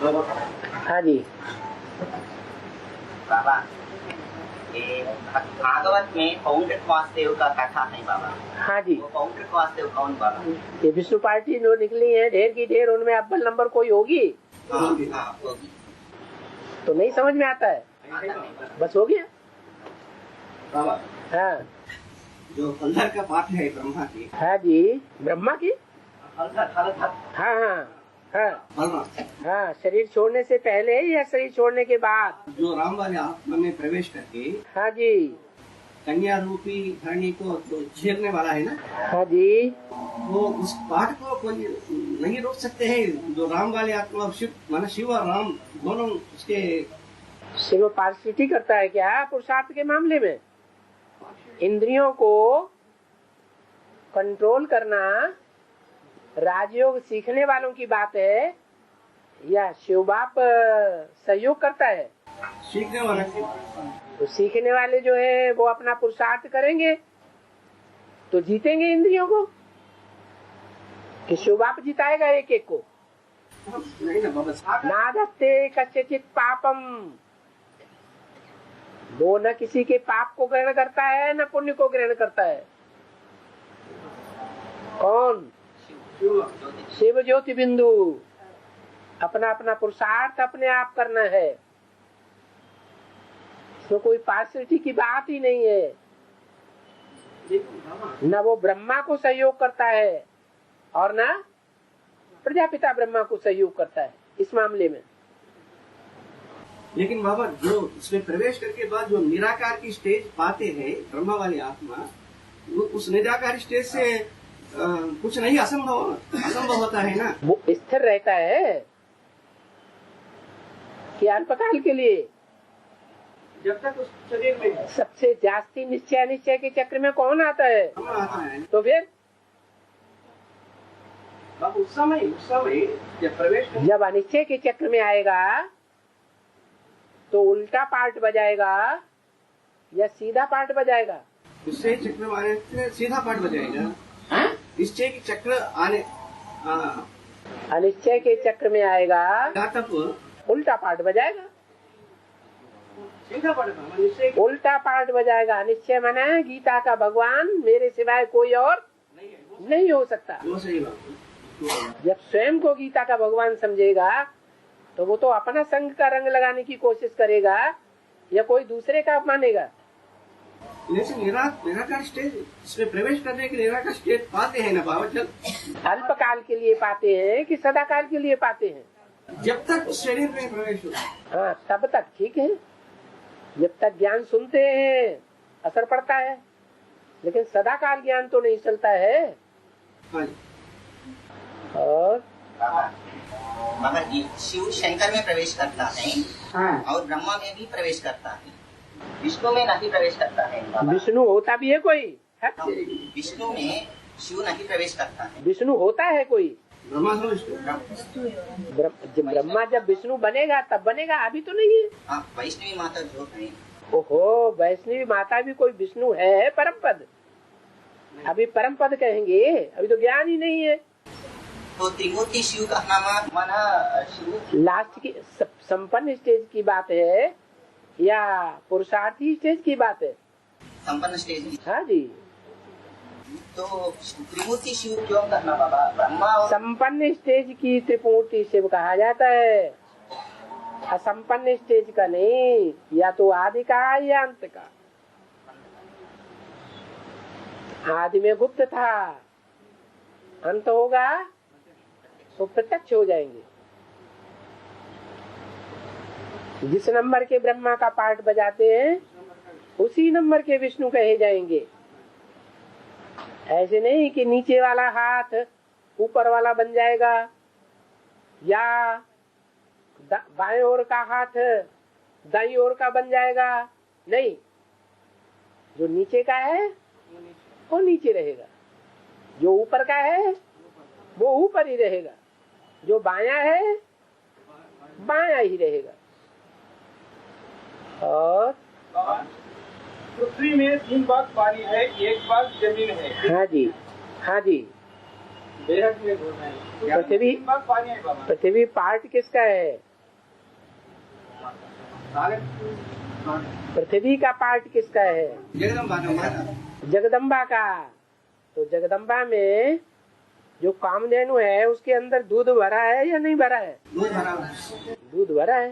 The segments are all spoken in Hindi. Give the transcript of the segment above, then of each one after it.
हाँ जी बाबा, ये भागवत में पौंड्रिक वासुदेव का कथा है बाबा। हाँ जी। वो पौंड्रिक वासुदेव कौन बाबा? ये विष्णु पार्टी जो निकली है ढेर की ढेर, उनमें अव्वल नंबर कोई होगी? हाँ, होगी। तो नहीं समझ में आता है, बस हो गया बाबा। हाँ। जो हलधर का पाठ है ब्रह्मा की। हाँ जी, ब्रह्मा की। हलधर हाँ हाँ हाँ हाँ। शरीर छोड़ने से पहले या शरीर छोड़ने के बाद? जो राम वाले आत्मा में प्रवेश करके हाँ जी कन्या रूपी धरणी को तो छेड़ने वाला है ना। हाँ जी। वो उस पाठ को कोई नहीं रोक सकते हैं। जो राम वाले आत्मा शिव माना शिव और राम दोनों उसके शिव पार्षिटी करता है क्या पुरुषार्थ के मामले में? इंद्रियों को कंट्रोल करना राजयोग सीखने वालों की बात है या शिव बाप सहयोग करता है? सीखने वाला। तो सीखने वाले जो है वो अपना पुरुषार्थ करेंगे तो जीतेंगे इंद्रियों को, कि शिव बाप जिताएगा एक एक को? नहीं ना बाबा। नादत्ते कच्चित पापम, वो न किसी के पाप को ग्रहण करता है न पुण्य को ग्रहण करता है। कौन? शिव ज्योति बिंदु। अपना अपना पुरुषार्थ अपने आप करना है, इसमें कोई पार्षिटी की बात ही नहीं है। न वो ब्रह्मा को सहयोग करता है और न प्रजापिता ब्रह्मा को सहयोग करता है इस मामले में। लेकिन बाबा जो इसमें प्रवेश करके बाद जो निराकार की स्टेज पाते हैं ब्रह्मा वाली आत्मा, वो उस निराकार स्टेज से कुछ नहीं असंभव होता है ना। वो स्थिर रहता है कि अल्पकाल के लिए, जब तक उस शरीर में। सबसे जास्ती निश्चय के चक्र में कौन आता है? तो फिर उस समय जब प्रवेश जब अनिश्चय के चक्र में आएगा तो उल्टा पार्ट बजाएगा या सीधा पार्ट बजाएगा? निश्चय चक्र में आने से सीधा पार्ट बजाएगा। निश्चय के चक्र आने अनिश्चय के चक्र में आएगा तब उल्टा पार्ट बजाएगा। सीधा पार्ट उल्टा पार्ट बजाएगा। अनिश्चय माना गीता का भगवान मेरे सिवाय कोई और नहीं हो सकता। वो सही बात। जब स्वयं को गीता का भगवान समझेगा तो वो तो अपना संग का रंग लगाने की कोशिश करेगा या कोई दूसरे का मानेगा? लेकिन निराकार स्टेज इसमें प्रवेश करने के निराकार स्टेज पाते हैं ना बाबा? अल्पकाल के लिए पाते हैं कि सदाकाल के लिए पाते हैं? जब तक शरीर में प्रवेश हो। हाँ तब तक ठीक है, जब तक ज्ञान सुनते हैं असर पड़ता है, लेकिन सदाकाल ज्ञान तो नहीं चलता है। हाँ। और मगर शिव शंकर में प्रवेश करता है। हाँ। और ब्रह्मा में भी प्रवेश करता है, विष्णु में नहीं प्रवेश करता है। विष्णु होता भी है कोई? विष्णु में शिव नहीं प्रवेश करता है। विष्णु होता है कोई? ब्रह्मा जब विष्णु बनेगा तब बनेगा, अभी तो नहीं है। हाँ, वैष्णवी माता जो है। ओहो, वैष्णवी माता भी कोई विष्णु है परम पद? अभी परम पद कहेंगे, अभी तो ज्ञान ही नहीं है। तो त्रिमूर्ति शिव का नाम माना शिव लास्ट की संपन्न स्टेज की बात है या पुरुषार्थी स्टेज की बात है? संपन्न स्टेज। हाँ जी। तो त्रिमूर्ति शिव क्यों कहना बाबा? ब्रह्मा और संपन्न स्टेज की त्रिमूर्ति शिव कहा जाता है, असंपन्न स्टेज का नहीं। या तो आदि का या अंत का। आदि में गुप्त था, अंत होगा तो प्रत्यक्ष हो जाएंगे। जिस नंबर के ब्रह्मा का पार्ट बजाते हैं उसी नंबर के विष्णु कहे जाएंगे। ऐसे नहीं कि नीचे वाला हाथ ऊपर वाला बन जाएगा या बाएं ओर का हाथ दाईं ओर का बन जाएगा। नहीं, जो नीचे का है वो नीचे रहेगा, जो ऊपर का है वो ऊपर ही रहेगा, जो बायां है बायां ही रहेगा। और पृथ्वी में 3 भाग पानी है, 1 भाग जमीन है। हाँ जी, हाँ जी। बेहद में पृथ्वी पानी है बाबा। पृथ्वी पार्ट किसका है? पृथ्वी का पार्ट किसका है? जगदम्बा का माता। जगदम्बा का। तो जगदम्बा में जो कामधेनु है उसके अंदर दूध भरा है या नहीं भरा है? दूध भरा है। दूध भरा है।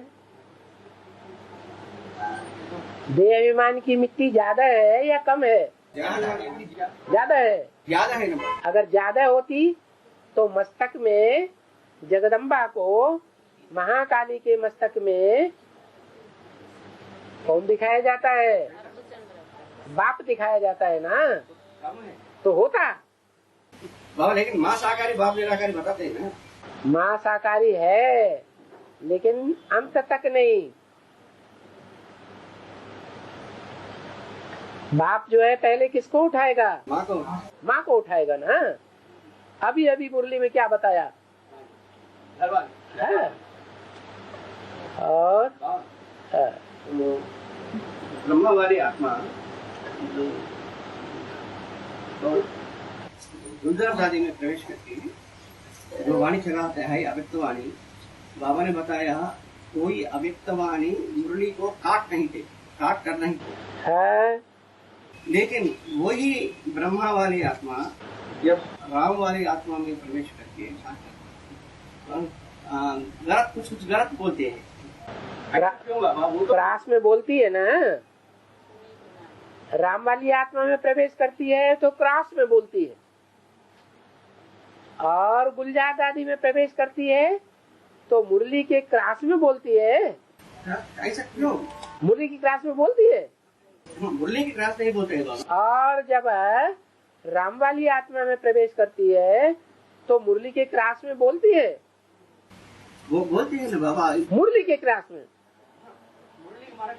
देह अभिमान की मिट्टी ज्यादा है या कम है? ज्यादा है। ज्यादा है ना। अगर ज्यादा होती तो मस्तक में जगदम्बा को महाकाली के मस्तक में कौन दिखाया जाता है? बाप दिखाया जाता है ना। तो होता बाबा, लेकिन माँ साकारी बाप निराकारी बताते हैं ना। माँ साकारी है लेकिन अंत तक नहीं। बाप जो है पहले किसको उठाएगा? माँ को। माँ को उठाएगा ना। अभी अभी मुरली में क्या बताया है? और ब्रह्मा वाली आत्मा तो रुद्र आदि में प्रवेश करके जो वाणी चलाते है अव्यक्तवाणी, बाबा ने बताया कोई अव्यक्तवाणी मुरली को काट कर नहीं थे है। लेकिन वही ब्रह्मा वाली आत्मा जब राम वाली आत्मा में प्रवेश करके कुछ गलत बोलते हैं। क्यों बाबा? वो तो क्रास में बोलती है ना। राम वाली आत्मा में प्रवेश करती है तो क्रास में बोलती है, और गुलजार आदि में प्रवेश करती है तो मुरली के क्रास में बोलती है। ऐसा क्यों? मुरली की क्रास में बोलती है। मुरली की क्रास नहीं बोलते हैं बाबा। और जब राम वाली आत्मा में प्रवेश करती है तो मुरली के क्रास में बोलती है। वो बोलते हैं ना बाबा। मुरली के क्रास में।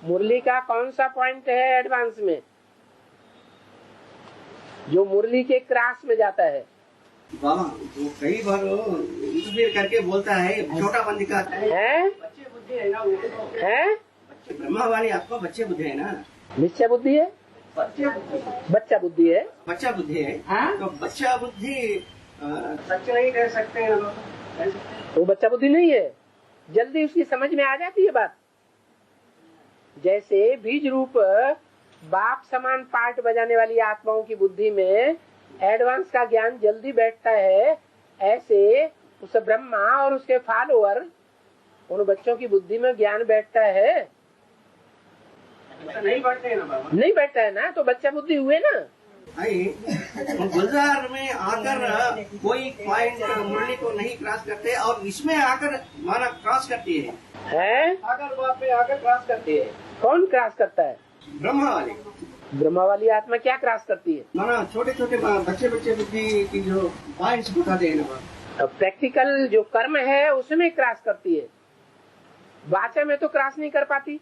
मुरली का कौन सा पॉइंट है एडवांस में जो मुरली के क्रास में जाता है? बाबा वो कई बार इंटरफेयर करके बोलता है, छोटा बंद दिखाता है। बच्चे बुद्धि है ना। वो है ब्रह्मा वाली आत्मा बच्चे बुद्धि है ना। निश्चय बुद्धि है। बच्चा बुद्धि है। बच्चा बुद्धि है। हाँ? तो बच्चा बुद्धि सच नहीं कह सकते हैं। वो बच्चा बुद्धि नहीं है, जल्दी उसकी समझ में आ जाती है बात। जैसे बीज रूप बाप समान पार्ट बजाने वाली आत्माओं की बुद्धि में एडवांस का ज्ञान जल्दी बैठता है, ऐसे उस ब्रह्मा और उसके फॉलोअर उन बच्चों की बुद्धि में ज्ञान बैठता है। नहीं बैठते हैं ना बाबा। नहीं बैठता है ना, तो बच्चा बुद्धि हुए ना। गुलजार में आकर कोई पॉइंट मुरली को नहीं क्रॉस करते और इसमें आकर माना क्रॉस करती है। आकर बाप में आकर क्रॉस करती है। कौन क्रॉस करता है? ब्रह्मा वाली। ब्रह्मा वाली आत्मा क्या क्रॉस करती है? माना छोटे छोटे बच्चे बुद्धि की जो पॉइंट्स बताते हैं ना। प्रैक्टिकल जो कर्म है उसमें क्रॉस करती है, वाचा में तो क्रॉस नहीं कर पाती।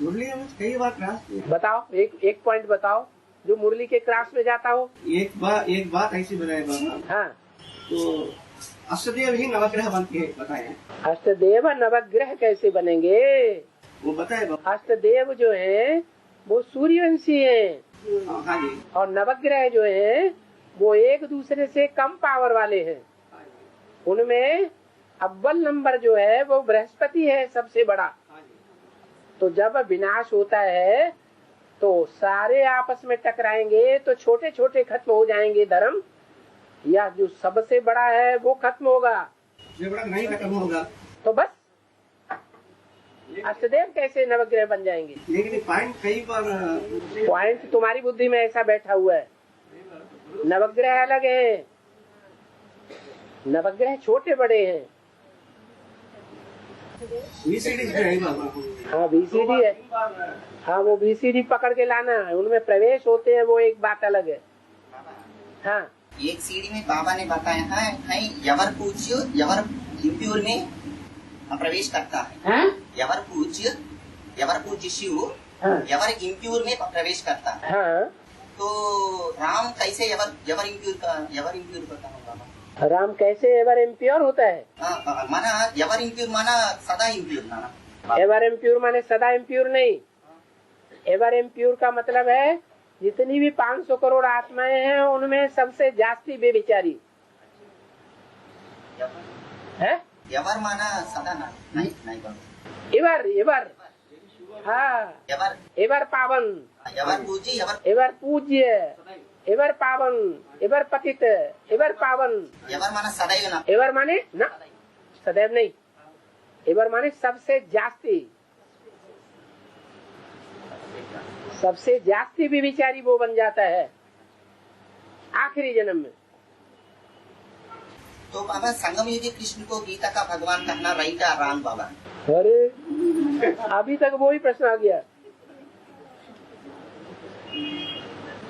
मुरली में कई बार क्रॉस। बताओ, एक पॉइंट बताओ जो मुरली के क्रास में जाता हो। एक बात ऐसी बताए बाबा। हाँ, तो अष्टदेव ही नवग्रह बन के बताए। अष्टदेव नवग्रह कैसे बनेंगे वो बताए बाबा। अष्टदेव जो है वो सूर्यवंशी है। हाँ जी। और नवग्रह जो है वो एक दूसरे से कम पावर वाले हैं। उनमें अव्वल नंबर जो है वो बृहस्पति है, सबसे बड़ा। तो जब विनाश होता है तो सारे आपस में टकराएंगे तो छोटे छोटे खत्म हो जाएंगे धर्म, या जो सबसे बड़ा है वो खत्म होगा, जो बड़ा नहीं खत्म होगा। तो बस अष्टदेव कैसे नवग्रह बन जाएंगे? लेकिन पॉइंट कई बार पॉइंट तुम्हारी बुद्धि में ऐसा बैठा हुआ है। नवग्रह अलग है, नवग्रह छोटे बड़े हैं। VCD है बाबा। हाँ VCD है। हाँ वो VCD पकड़ के लाना है, उनमें प्रवेश होते हैं, वो एक बात अलग है। हाँ एक सीढ़ी में बाबा ने बताया है यवर पूज्य यवर इम्प्योर में प्रवेश करता है। यवर पूज्य शिव यवर इम्प्योर में प्रवेश करता है। हाँ, तो राम कैसे यवर इम्प्योर करता होगा? राम कैसे एवर इम्प्योर होता है? माना यवर इम्प्योर माना सदा इम्प्योर माना। एवर इम्प्योर माने सदा इम्प्योर नहीं। एवर इम्प्योर का मतलब है जितनी भी 500 करोड़ आत्माएं हैं उनमें सबसे जास्ती बेविचारी है। यवर माना सदा नहीं। एवर हाँ, यवर एवर पावन, यवर पूज्य यवर एवर पूज्य, एवर पावन, एवर पतित, एवर पावन। यवर माना सदैव ना एवर माने ना, सदैव नहीं। एवर माने सबसे जास्ती, सबसे जास्ती भी विचारी वो बन जाता है आखिरी जन्म में। तो बाबा संगम युगी कृष्ण को गीता का भगवान कहना राइट या रॉन्ग बाबा? अरे अभी तक वो ही प्रश्न आ गया।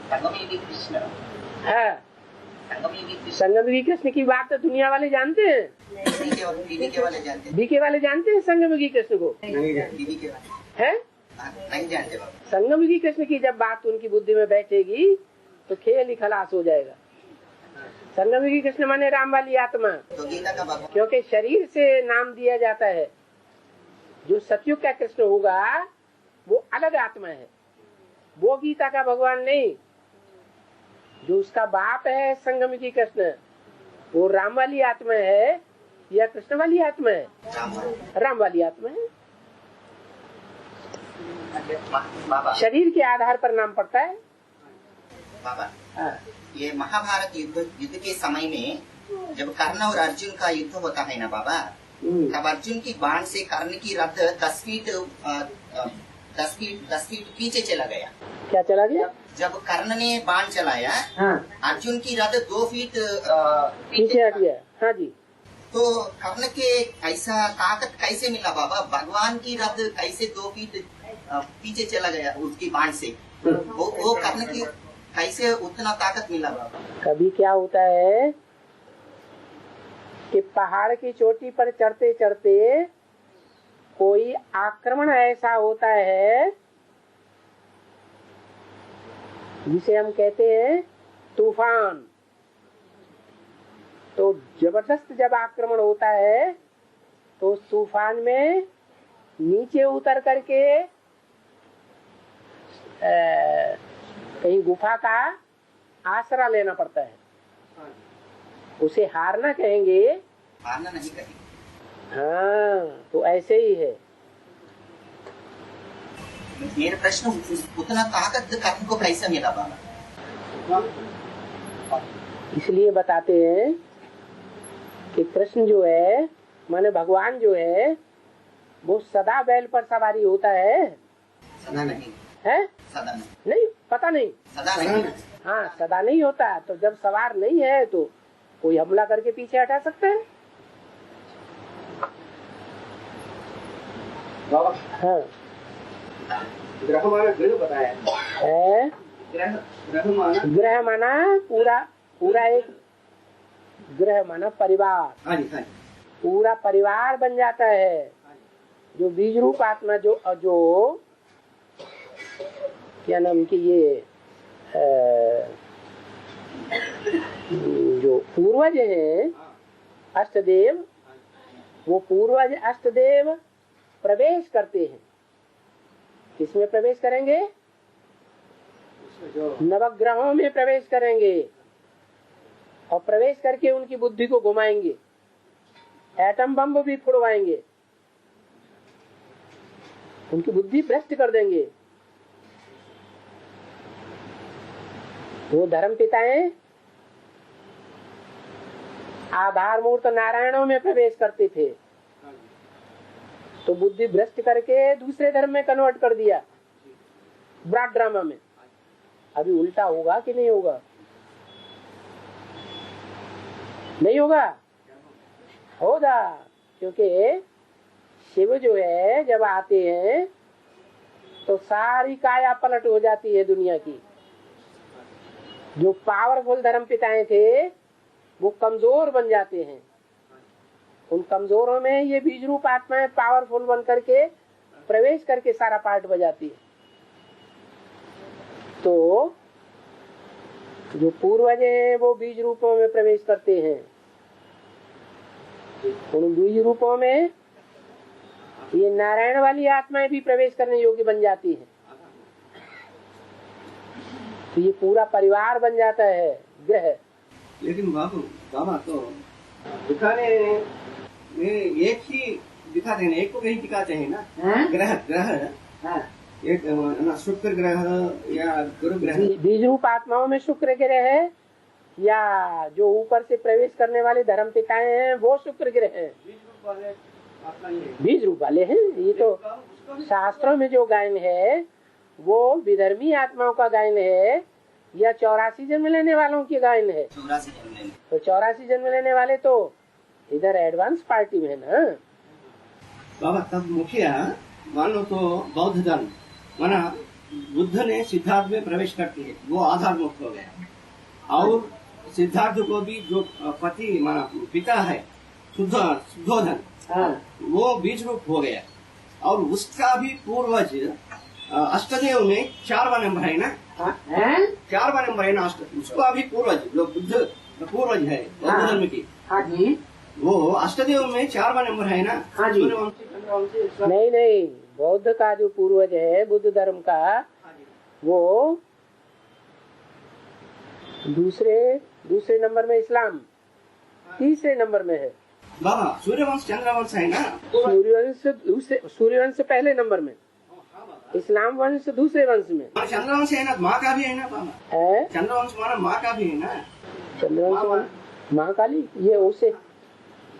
संगम युगी कृष्ण है संगम युगी कृष्ण संगम युगी कृष्ण की बात तो दुनिया वाले जानते हैं, बीबी के वाले जानते बीके वाले जानते हैं संगम युगी कृष्ण को, बीबी के वाले है नहीं जानते बाबा। संगम युगी कृष्ण की जब बात उनकी बुद्धि में बैठेगी तो खेल ही खलास हो जाएगा। संगम युगी कृष्ण माने राम वाली आत्मा, तो गीता का भगवान क्योंकि शरीर से नाम दिया जाता है। जो सतयुग का कृष्ण होगा वो अलग आत्मा है, वो गीता का भगवान नहीं। जो उसका बाप है संगम युगी कृष्ण, वो राम वाली आत्मा है या कृष्ण वाली आत्मा है? राम वाली आत्मा है। बाबा शरीर के आधार पर नाम पड़ता है। बाबा हाँ। ये महाभारत युद्ध के समय में जब कर्ण और अर्जुन का युद्ध होता है ना बाबा, तब अर्जुन की बाण से कर्ण की रथ 10 फीट पीछे चला गया। क्या चला गया? जब कर्ण ने बाण चलाया, हाँ। अर्जुन की रथ 2 फीट पीछे हट गया। हाँ जी। तो कर्ण के ऐसा ताकत कैसे मिला बाबा? भगवान की रथ कैसे 2 फीट पीछे चला गया उसकी बाण से? वो कर्ण की कैसे उतना ताकत मिला बाबा? कभी क्या होता है कि पहाड़ की चोटी पर चढ़ते चढ़ते कोई आक्रमण ऐसा होता है जिसे हम कहते हैं तूफान। तो जबरदस्त जब आक्रमण होता है तो उस तूफान में नीचे उतर करके कहीं गुफा का आसरा लेना पड़ता है। उसे हारना कहेंगे, हारना नहीं कहेंगे। हाँ, तो ऐसे ही है। मेरा प्रश्न उतना ताकत कर्ण को कैसे मिला बाबा? इसलिए बताते हैं कि कृष्ण जो है माने भगवान जो है वो सदा बैल पर सवारी होता है। सदा नहीं है? सदा नहीं, नहीं, पता नहीं। सदा नहीं। हाँ, सदा नहीं होता। तो जब सवार नहीं है तो कोई हमला करके पीछे हटा सकता है। हाँ। ग्रह माना ग्रह बताया है? ग्रह माना पूरा एक ग्रह माना परिवार। हाँ जी, हाँ जी। पूरा परिवार बन जाता है। जो बीज रूप आत्मा जो क्या नाम की ये जो पूर्वज हैं अष्टदेव, वो पूर्वज अष्टदेव प्रवेश करते हैं। किसमें प्रवेश करेंगे? नवग्रहों में प्रवेश करेंगे और प्रवेश करके उनकी बुद्धि को घुमाएंगे, एटम बम भी फुड़वाएंगे, उनकी बुद्धि भ्रष्ट कर देंगे। वो धर्म पिताएं आधार मूर्त नारायणों में प्रवेश करते थे तो बुद्धि भ्रष्ट करके दूसरे धर्म में कन्वर्ट कर दिया ब्रॉड ड्रामा में। अभी उल्टा होगा कि नहीं होगा? नहीं होगा, होगा। क्योंकि शिव जो है जब आते हैं तो सारी काया पलट हो जाती है दुनिया की। जो पावरफुल धर्म पिताएं थे वो कमजोर बन जाते हैं। उन कमजोरों में ये बीज रूप आत्माएं पावरफुल बन करके प्रवेश करके सारा पार्ट बजाती है। तो जो पूर्वज हैं वो बीज रूपों में प्रवेश करते हैं। उन बीज रूपों में ये नारायण वाली आत्माएं भी प्रवेश करने योग्य बन जाती हैं। तो ये पूरा परिवार बन जाता है ग्रह। लेकिन बाबा तो दिखाने में एक ही दिखाते हैं, एक को कहीं दिखाते हैं ना। ग्रह एक शुक्र ग्रह या गुरु ग्रह। बीज रूप आत्माओं में शुक्र ग्रह है या जो ऊपर से प्रवेश करने वाले धर्म पिताएं हैं वो शुक्र ग्रह है? बीज रूप वाले हैं। ये तो शास्त्रों में जो गायन है वो विधर्मी आत्माओं का गायन है या 84 जन्म लेने वालों की गायन है? 84 जन्म लेने। तो 84 जन्म लेने वाले तो इधर एडवांस पार्टी में है ना बाबा। तब मुखिया मान लो तो बौद्ध धर्म माना बुद्ध ने सिद्धार्थ में प्रवेश करती है, वो आधार मुक्त हो गया। और सिद्धार्थ को भी जो पति माना पिता है शुद्धोधन, वो बीज रूप हो गया। और उसका भी पूर्वज अष्टदेव में 4वां नंबर है ना, 4वां नंबर है ना उसका भी पूर्वज जो बुद्ध पूर्वज है बौद्ध धर्म की। हाँ जी, वो अष्टदेव में 4वां नंबर है ना। हाँ जी। नहीं नहीं, बौद्ध का जो पूर्वज है बुद्ध धर्म का वो दूसरे नंबर में इस्लाम, तीसरे नंबर में है बाबा। सूर्यवंश चंद्रवंश है ना। सूर्यवंश पहले नंबर में, इस्लाम वंश दूसरे वंश में। चंद्रवंश है ना, माँ का भी है ना बाबा। है चंद्रवंश माना माँ का भी है ना। चंद्रवंश महाकाली, ये उसे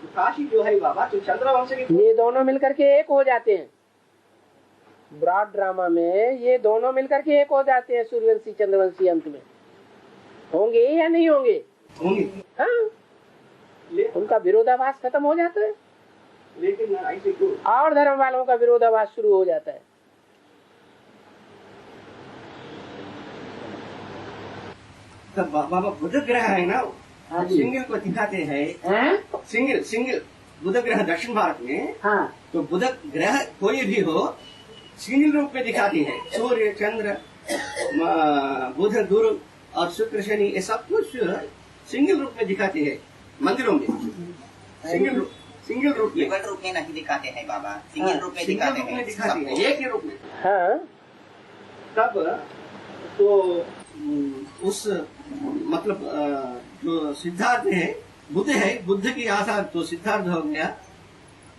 काशी जो है बाबा तो चंद्रवंश की। ये दोनों मिलकर के एक हो जाते हैं। ब्रॉड ड्रामा में ये दोनों मिलकर के एक हो जाते हैं। सूर्यवंशी चंद्रवंशी अंत में होंगे या नहीं होंगे? होंगे। हाँ, उनका विरोधाभास खत्म हो जाता है, लेकिन ऐसे क्यों? और धर्म वालों का विरोधाभास शुरू हो जाता है। तब बाबा बुध ग्रह है ना, सिंगल को दिखाते हैं। सिंगल बुध ग्रह दक्षिण भारत में। हाँ। तो बुध ग्रह कोई भी हो सिंगल रूप में दिखाते हैं। सूर्य चंद्र बुध गुरु और शुक्र शनि ये सब कुछ सिंगल रूप में दिखाते हैं मंदिरों में। सिंगल रूप में नहीं दिखाते हैं बाबा, सिंगल रूप में दिखाते हैं, एक ही रूप में। हाँ। तब तो उस मतलब जो सिद्धार्थ है बुद्ध है, बुद्ध की आशा तो सिद्धार्थ हो गया।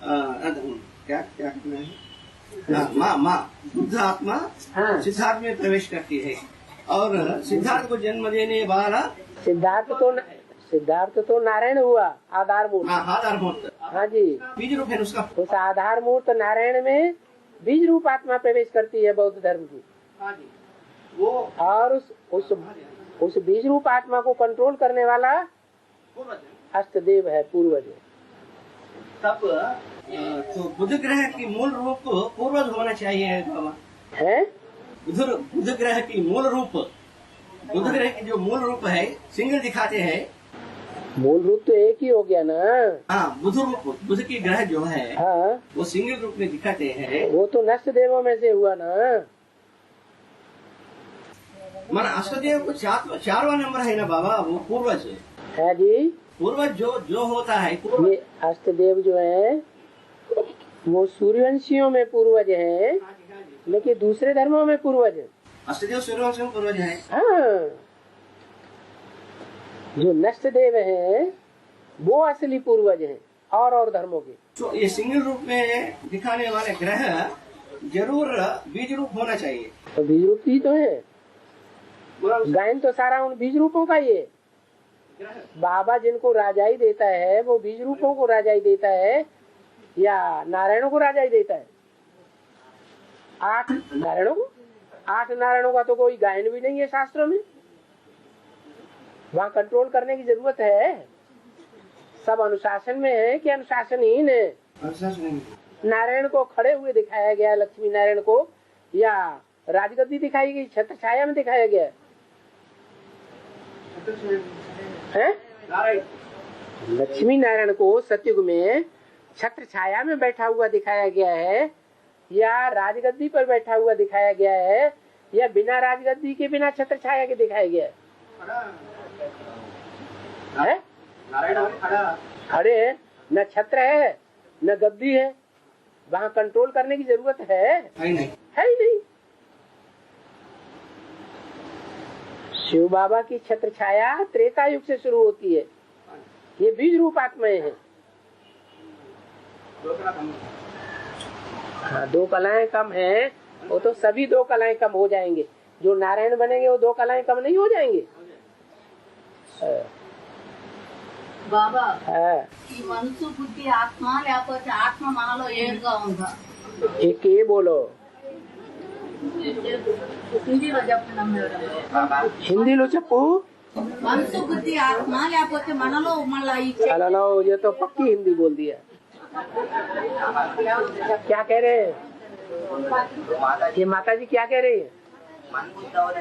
क्या क्या कहना है? माँ बुद्ध आत्मा सिद्धार्थ में प्रवेश करती है और सिद्धार्थ को जन्म देने वाला सिद्धार्थ तो नारायण हुआ, आधारभूत। आधारभूत, हाँ जी। बीज रूप है उसका। उस आधारभूत नारायण में बीज रूप आत्मा प्रवेश करती है बौद्ध धर्म की। हाँ जी। वो और उस बीज रूप आत्मा को कंट्रोल करने वाला अष्टदेव है, पूर्वज है। तब तो बुध ग्रह की मूल रूप पूर्वज होना चाहिए बाबा है। बुध ग्रह की मूल रूप, बुध ग्रह की जो मूल रूप है सिंगल दिखाते हैं। मूल रूप तो एक ही हो गया ना। हाँ, बुध रूप, बुध की ग्रह जो है हाँ, वो सिंगल रूप में दिखाते हैं। वो तो नष्ट देवों में से हुआ ना। माना अष्टदेव को 4वां नंबर है ना बाबा, वो पूर्वज है जी। पूर्वज जो होता है ये अष्टदेव जो है वो सूर्यवंशियों में पूर्वज है, लेकिन दूसरे धर्मों में पूर्वज है। अष्टदेव सूर्यवंश में पूर्वज है। हाँ, जो नष्ट देव है वो असली पूर्वज है और धर्मों के। तो ये सिंगल रूप में दिखाने वाले ग्रह जरूर बीज रूप होना चाहिए। तो बीज रूप ही तो है, गायन तो सारा उन बीज रूपों का ही है। बाबा जिनको राजाई देता है वो बीज रूपों को राजाई देता है या नारायणों को राजाई देता है? 8 नारायणों का तो कोई गायन भी नहीं है शास्त्रों में। वहाँ कंट्रोल करने की जरूरत है। सब अनुशासन में है कि अनुशासनहीन है? नारायण को खड़े हुए दिखाया गया, लक्ष्मी नारायण को, या राजगद्दी दिखाई गई, छत्र छाया में दिखाया गया है? लक्ष्मी नारायण को सतयुग में छत्र छाया में बैठा हुआ दिखाया गया है या राजगद्दी पर बैठा हुआ दिखाया गया है या बिना राजगद्दी के बिना छत्र छाया के दिखाया गया है? खड़े, न छत्र है न गद्दी है। वहाँ कंट्रोल करने की जरूरत है ही नहीं। शिव बाबा की छत्र छाया त्रेता युग से शुरू होती है। ये बीज रूप आत्माएं हैं। हाँ, 2 कलाएं कम हैं वो तो सभी 2 कलाएं कम हो जाएंगे। जो नारायण बनेंगे वो 2 कलाएं कम नहीं हो जाएंगे। బాబా ఈ మనసు బుద్ధి ఆత్మ లేకపోతే ఆత్మ మనలో ఏడుగా ఉందా? एक ये बोलो, హిందీలో చెప్తున్నాం మేడం। हिंदीలో చెప్పు। మనసు బుద్ధి ఆత్మ లేకపోతే మనలో మళ్ళా ఈ लो, ये तो पक्की हिंदी बोल दिया। क्या कह रहे हैं ये माता जी, क्या कह रही है? मन बुद्धि और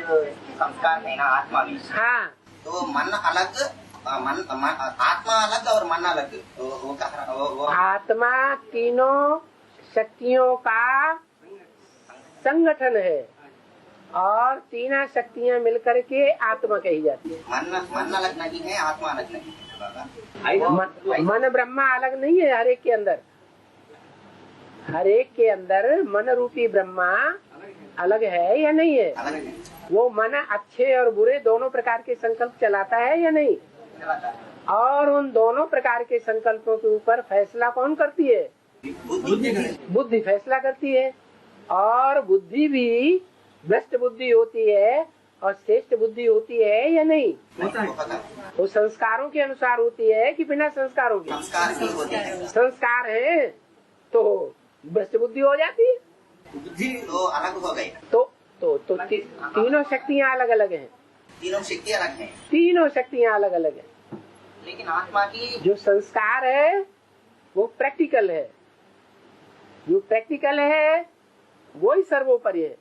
संस्कार है ना आत्मा में, हाँ, तो मन अलग, आत्मा अलग और मन अलग। वो आत्मा तीनों शक्तियों का संगठन है और तीनों शक्तियाँ मिलकर के आत्मा कही जाती है। मन अलग नहीं है, आत्मा अलग नहीं है बाबा। मन ब्रह्मा अलग नहीं है। हर एक के अंदर, हर एक के अंदर मन रूपी ब्रह्मा अलग है या नहीं है? अलग है, वो मन अच्छे और बुरे दोनों प्रकार के संकल्प चलाता है या नहीं? और उन दोनों प्रकार के संकल्पों के ऊपर फैसला कौन करती है? बुद्धि फैसला करती है। और बुद्धि भी भ्रष्ट बुद्धि होती है और श्रेष्ठ बुद्धि होती है या नहीं? वो संस्कारों के अनुसार होती है कि बिना संस्कारों के? संस्कार ही होते हैं, संस्कार है तो भ्रष्ट बुद्धि हो जाती है। बुद्धि तो अलग हो गई। तीनों शक्तियाँ अलग अलग हैं। तीनों शक्ति अलग है, तीनों शक्तियाँ अलग अलग हैं। लेकिन आत्मा की जो संस्कार है वो प्रैक्टिकल है। जो प्रैक्टिकल है वो ही सर्वोपरि है।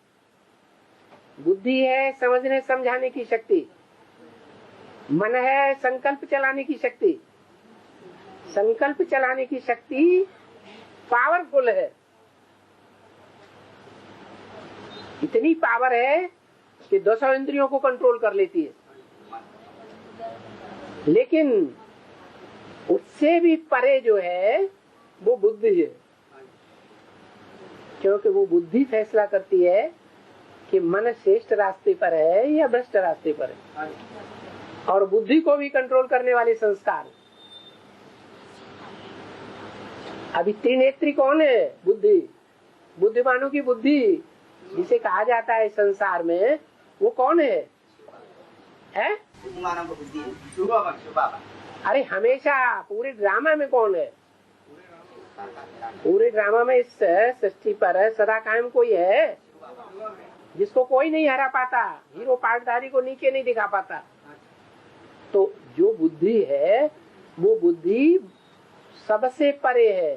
बुद्धि है समझने समझाने की शक्ति, मन है संकल्प चलाने की शक्ति। संकल्प चलाने की शक्ति पावरफुल है, इतनी पावर है कि 10 इंद्रियों को कंट्रोल कर लेती है। लेकिन उससे भी परे जो है वो बुद्धि है, क्योंकि वो बुद्धि फैसला करती है कि मन श्रेष्ठ रास्ते पर है या भ्रष्ट रास्ते पर है। और बुद्धि को भी कंट्रोल करने वाले संस्कार। अभी त्रिनेत्री कौन है? बुद्धि। बुद्धिमानों की बुद्धि जिसे कहा जाता है संसार में, वो कौन है? बुद्धिमानों को बुद्धि है। अरे हमेशा पूरे ड्रामा में कौन है? पूरे ड्रामा में इस सृष्टि पर सदा कायम कोई है जिसको कोई नहीं हरा पाता। हीरो पार्टधारी को नीचे नहीं दिखा पाता। तो जो बुद्धि है वो बुद्धि सबसे परे है,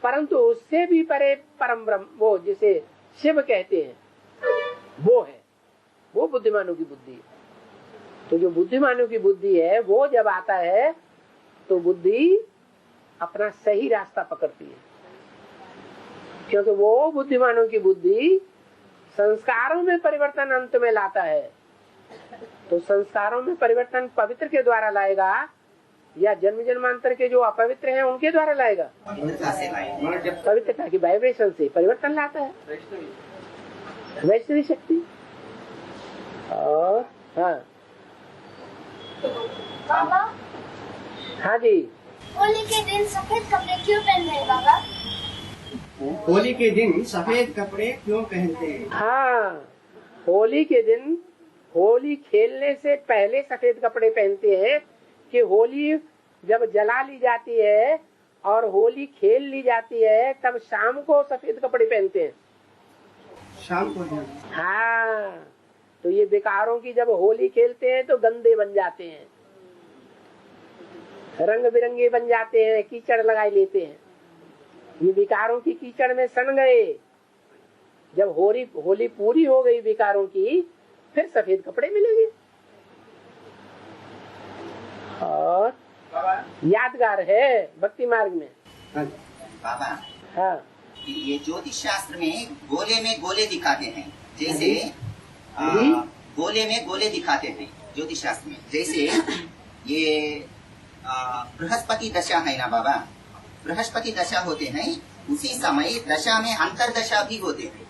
परंतु उससे भी परे परम ब्रह्म, वो जिसे शिव कहते हैं, वो है, वो बुद्धिमानों की बुद्धि है। तो जो बुद्धिमानों की बुद्धि है वो जब आता है तो बुद्धि अपना सही रास्ता पकड़ती है, क्योंकि वो बुद्धिमानों की बुद्धि संस्कारों में परिवर्तन अंत में लाता है। तो संस्कारों में परिवर्तन पवित्र के द्वारा लाएगा या जन्म जन्मांतर के जो अपवित्र हैं उनके द्वारा लाएगा? पवित्रता की वाइब्रेशन से परिवर्तन लाता है वैष्णवी शक्ति। और हाँ बाबा, हाँ जी, होली के दिन सफेद कपड़े क्यों पहनते हैं बाबा? होली के दिन सफेद कपड़े क्यों पहनते हैं? हाँ, होली के दिन होली खेलने से पहले सफेद कपड़े पहनते हैं कि होली जब जला ली जाती है और होली खेल ली जाती है तब शाम को सफेद कपड़े पहनते हैं। शाम को? हाँ, तो ये बेकारों की जब होली खेलते हैं तो गंदे बन जाते हैं, रंग बिरंगे बन जाते हैं, कीचड़ लगाए लेते हैं। ये विकारों की कीचड़ में सड़ गए। जब होली पूरी हो गई विकारों की, फिर सफेद कपड़े मिलेंगे। और यादगार है भक्ति मार्ग में बाबा। हाँ, ये ज्योतिष शास्त्र में गोले दिखाते हैं, जैसे गोले में गोले दिखाते हैं ज्योतिष शास्त्र में। जैसे ये बृहस्पति दशा है ना बाबा, बृहस्पति दशा होते हैं, उसी समय दशा में अंतरदशा भी होते हैं।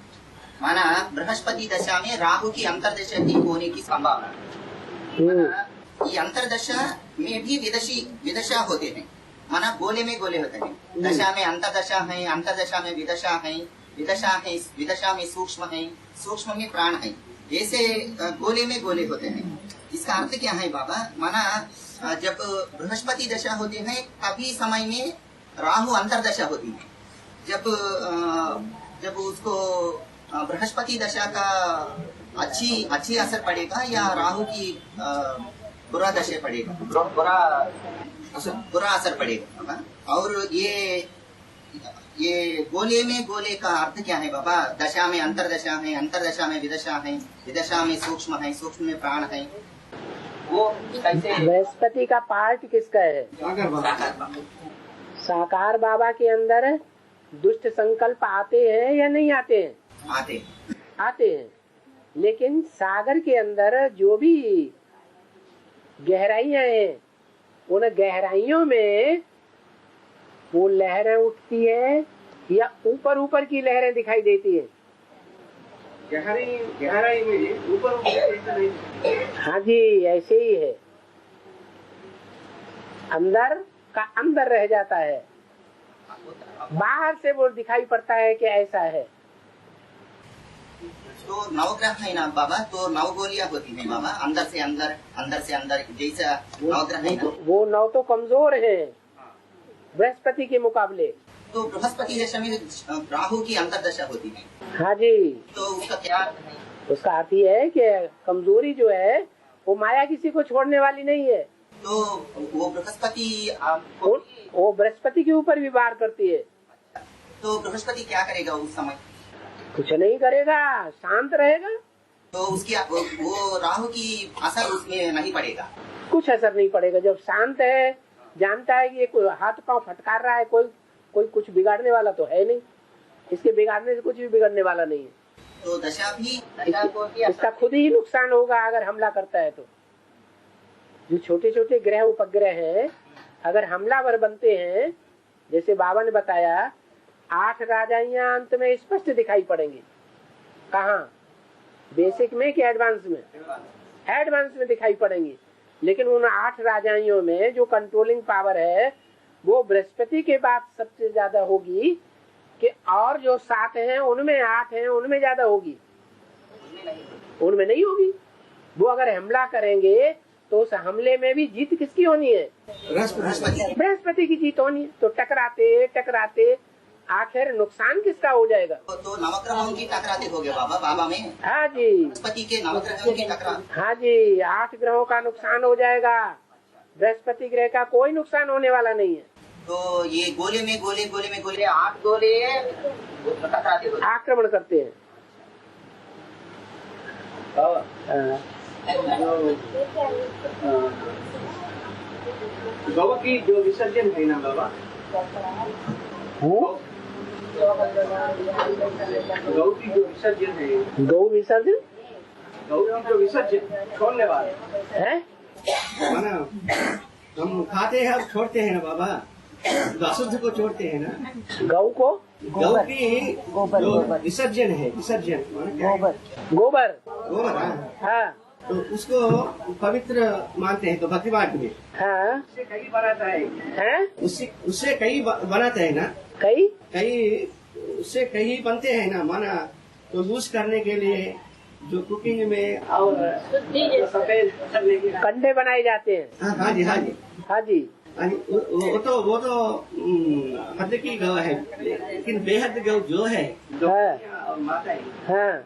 माना बृहस्पति दशा में राहु की अंतरदशा भी होने की संभावना। ये अंतरदशा में भी विदशा होते हैं, माना गोले में गोले होते हैं। दशा में अंतरदशा है, अंतरदशा में विदशा है, विदशा में सूक्ष्म है, सूक्ष्म में प्राण है। ऐसे गोले में गोले होते हैं। इसका अर्थ क्या है बाबा? माना जब बृहस्पति दशा होती है तभी समय में राहु अंतर्दशा होती है। जब उसको बृहस्पति दशा का अच्छी असर पड़ेगा या राहु की बुरा दशा पड़ेगा, बुरा असर पड़ेगा बाबा। और ये गोले में गोले का अर्थ क्या है बाबा? दशा में अंतर्दशा है, अंतर्दशा में विदशा है, विदशा में सूक्ष्म है, सूक्ष्म में प्राण है। वो कैसे? बृहस्पति का पार्ट किसका है? साकार बाबा के अंदर दुष्ट संकल्प आते हैं या नहीं आते हैं? आते हैं। लेकिन सागर के अंदर जो भी गहराइयां हैं, उन गहराइयों में वो लहरें उठती है या ऊपर की लहरें दिखाई देती है? गहराई में ऊपर नहीं। हाँ जी, ऐसे ही है। अंदर का अंदर रह जाता है, बाहर से वो दिखाई पड़ता है कि ऐसा है। तो नवग्रह है ना बाबा, तो नवगोलियां होती है बाबा, अंदर से अंदर जैसा नवग्रह है ना। वो नौ तो कमजोर है बृहस्पति के मुकाबले। तो बृहस्पति दशा में राहु की अंतर्दशा होती है। हाँ जी। तो उसका क्या अर्थ है? उसका अर्थ ये है कि कमजोरी जो है वो माया किसी को छोड़ने वाली नहीं है। तो वो बृहस्पति वो बृहस्पति के ऊपर भी वार करती है। तो बृहस्पति क्या करेगा उस समय? कुछ नहीं करेगा, शांत रहेगा। तो उसकी वो राहु की असर उसमें नहीं पड़ेगा? कुछ असर नहीं पड़ेगा। जब शांत है, जानता है कि ये कोई हाथ पांव फटकार रहा है, कोई कुछ बिगाड़ने वाला तो है नहीं, इसके बिगाड़ने से कुछ भी बिगड़ने वाला नहीं है। तो दशा भी इसका खुद ही नुकसान होगा अगर हमला करता है। तो जो छोटे छोटे ग्रह उपग्रह हैं, अगर हमलावर बनते हैं, जैसे बाबा ने बताया 8 राजाइयां अंत में स्पष्ट दिखाई पड़ेंगी। कहाँ? बेसिक में कि एडवांस में? एडवांस में दिखाई पड़ेंगी। लेकिन उन 8 राजाइयों में जो कंट्रोलिंग पावर है वो बृहस्पति के बाद सबसे ज्यादा होगी कि और जो 7 हैं उनमें 8 हैं उनमें ज्यादा होगी, उनमें नहीं होगी। वो अगर हमला करेंगे तो उस हमले में भी जीत किसकी होनी है? बृहस्पति की जीत होनी है। तो टकराते टकराते आखिर नुकसान किसका हो जाएगा? तो नवग्रहों की टकराते हो गए बाबा में। हाँ जी, बृहस्पति के नवग्रहों की टकरा। हाँ जी, 8 ग्रहों का नुकसान हो जाएगा, बृहस्पति ग्रह का कोई नुकसान होने वाला नहीं है। तो ये गोले में गोले 8 गोले टकराते हो, आक्रमण करते हैं। गौ की जो विसर्जन है ना बाबा, गौ की जो विसर्जन है, गौ विसर्जन, गौ की जो विसर्जन छोड़ने वाले है माना हम खाते हैं, अब छोड़ते हैं ना बाबा, अशुद्ध को छोड़ते हैं ना। गौ को, गौ की जो विसर्जन है, विसर्जन गोबर। हाँ, तो उसको पवित्र मानते हैं। तो भक्ति मार्ग में हाँ, उससे कई बनाता है, उससे कई बनाते हैं ना, कई उससे कई बनते हैं ना माना। तो यूज करने के लिए जो कुकिंग में और सफेद करने के कंडे बनाए जाते हैं। हाँ जी, हाँ जी, हाँ जी। वो तो हद की गौ है, लेकिन बेहद गौ जो है और माता है, हाँ,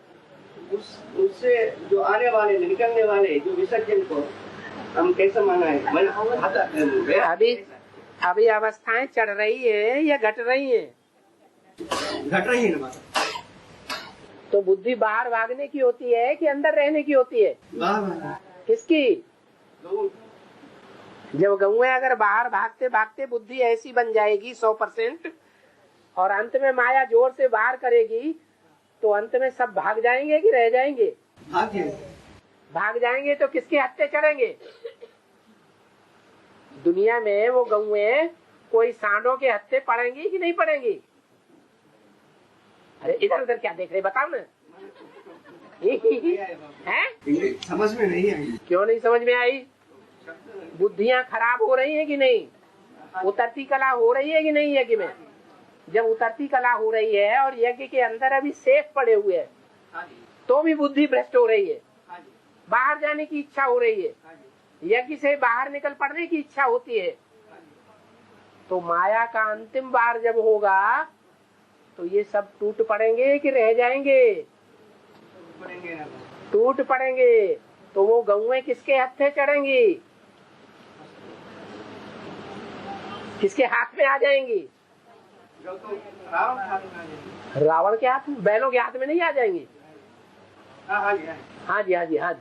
उससे जो आने वाले निकलने वाले जो विसर्जन को हम कैसे मनाए? अभी अवस्थाएं चढ़ रही है या घट रही है? घट रही है ना। तो बुद्धि बाहर भागने की होती है कि अंदर रहने की होती है? किसकी? जब गौएं अगर बाहर भागते भागते बुद्धि ऐसी बन जाएगी 100% और अंत में माया जोर से बाहर करेगी, तो अंत में सब भाग जाएंगे कि रह जाएंगे? भाग जाएंगे। तो किसके हत्थे चढ़ेंगे? दुनिया में वो गौएं कोई सांडों के हत्थे पड़ेंगी कि नहीं पड़ेंगी? अरे इधर उधर क्या देख रहे, बताओ ना। हैं? समझ में नहीं आई। क्यों नहीं समझ में आई? बुद्धियां खराब हो रही है कि नहीं? उतरती कला हो रही है कि नहीं है कि मैं? जब उतरती कला हो रही है और यज्ञ के अंदर अभी शेष पड़े हुए हैं, तो भी बुद्धि भ्रष्ट हो रही है, बाहर जाने की इच्छा हो रही है, यज्ञ से बाहर निकल पड़ने की इच्छा होती है, तो माया का अंतिम बार जब होगा तो ये सब टूट पड़ेंगे कि रह जाएंगे? टूट पड़ेंगे। तो वो गौएं किसके हत्थे चढ़ेंगी? किसके हाथ में आ जाएंगी? रावण के हाथ में, बैलों के हाथ में नहीं आ जाएंगी? हाँ जी हाँ जी हाँ जी।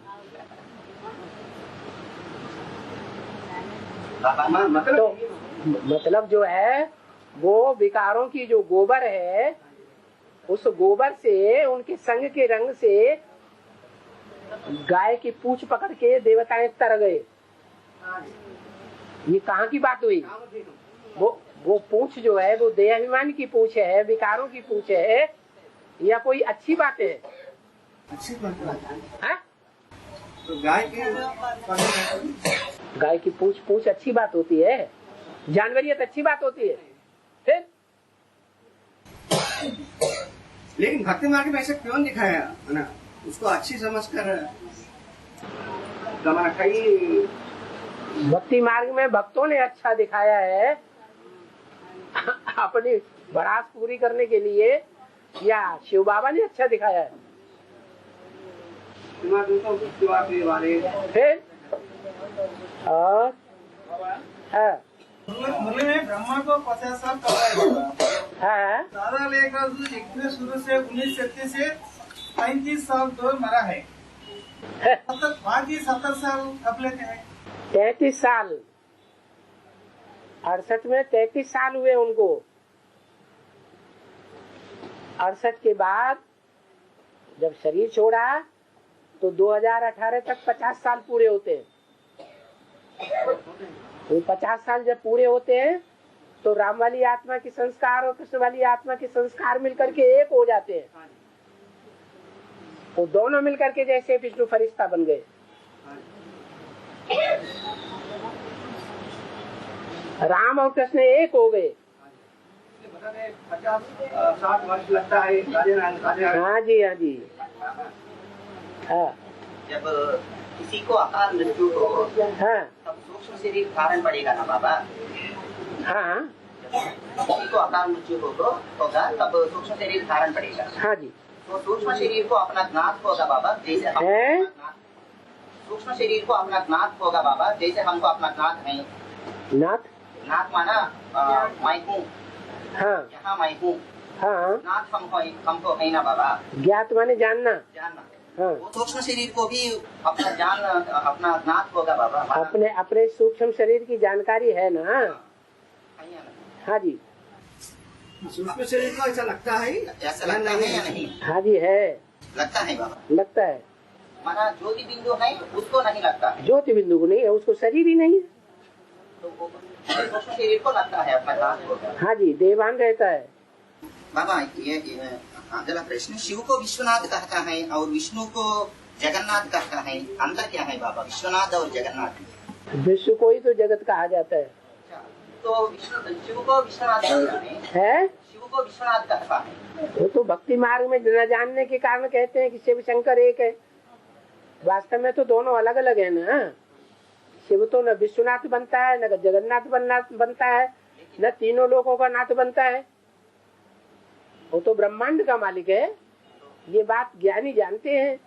तो मतलब जो है वो विकारों की जो गोबर है, उस गोबर से, उनके संग के रंग से गाय की पूंछ पकड़ के देवताएं तर गए। ये कहाँ की बात हुई? वो पूंछ जो है वो देहाभिमान की पूंछ है, विकारों की पूंछ है, या कोई अच्छी बात है? अच्छी बात है? तो गाय की पूंछ अच्छी बात होती है, जानवरियत अच्छी बात होती है। फिर लेकिन भक्ति मार्ग में ऐसा क्यों दिखाया है ना? उसको अच्छी समझकर कई भक्ति मार्ग में भक्तों ने अच्छा दिखाया है अपनी भड़ास पूरी करने के लिए, या शिव बाबा ने अच्छा दिखाया है? फिर और मुरली में ब्रह्मा को 50 साल कमाया दादा लेकर यज्ञ शुरू से 1937 से 35 साल तो मरा है, बाकी 70 साल कब लेते हैं? 33 साल, 68 में 33 साल हुए उनको। 68 के बाद जब शरीर छोड़ा तो 2018 तक 50 साल पूरे होते हैं। वो 50 साल जब पूरे होते हैं तो राम वाली आत्मा के संस्कार और कृष्ण वाली आत्मा के संस्कार मिलकर के एक हो जाते हैं। वो दोनों मिलकर के जैसे विष्णु फरिश्ता बन गए। राम और कृष्ण एक हो गए। 50-60 वर्ष लगता है। हाँ जी हाँ जी हाँ। जब किसी को अकाल मृत्यु हो हाँ तब सूक्ष्म शरीर धारण पड़ेगा ना बाबा? हाँ किसी को अकाल मृत्यु होगा तब सूक्ष्म शरीर धारण पड़ेगा। हाँ जी। तो सूक्ष्म शरीर को अपना ज्ञात होगा बाबा, जैसे हम सूक्ष्म शरीर को अपना ज्ञात होगा बाबा, जैसे हमको अपना ज्ञात है। नाथ माना मैं हूँ, हाँ यहाँ मैं हूँ, हाँ नाथ हमको है ना बाबा। ज्ञात माने जानना। हाँ। वो सूक्ष्म शरीर को भी अपना ज्ञात होगा बाबा। अपने सूक्ष्म शरीर की जानकारी है ना? हाँ जी। सूक्ष्म शरीर को ऐसा लगता है? ऐसा लगता है या नहीं? हाँ जी है, लगता है बाबा। लगता है। माना ज्योति बिंदु है उसको नहीं लगता है। ज्योति बिंदु को नहीं है, उसको शरीर ही नहीं है। तो सूक्ष्म शरीर को लगता है अपना ज्ञात होगा। हाँ जी, देवान रहता है। बाबा ये अगला प्रश्न, शिव को विश्वनाथ कहता है और विष्णु को जगन्नाथ कहता है, अंतर क्या है बाबा विश्वनाथ और जगन्नाथ? विश्व को ही तो जगत कहा जाता है। तो शिव को विश्वनाथ है? शिव को विश्वनाथ कहता है। वो तो भक्ति मार्ग में न जानने के कारण कहते हैं कि शिव शंकर एक है। वास्तव में तो दोनों अलग अलग है ना। शिव तो न विश्वनाथ बनता है, न जगन्नाथ बनता है, न तीनों लोगों का नाथ बनता है। वो तो ब्रह्मांड का मालिक है। ये बात ज्ञानी जानते हैं,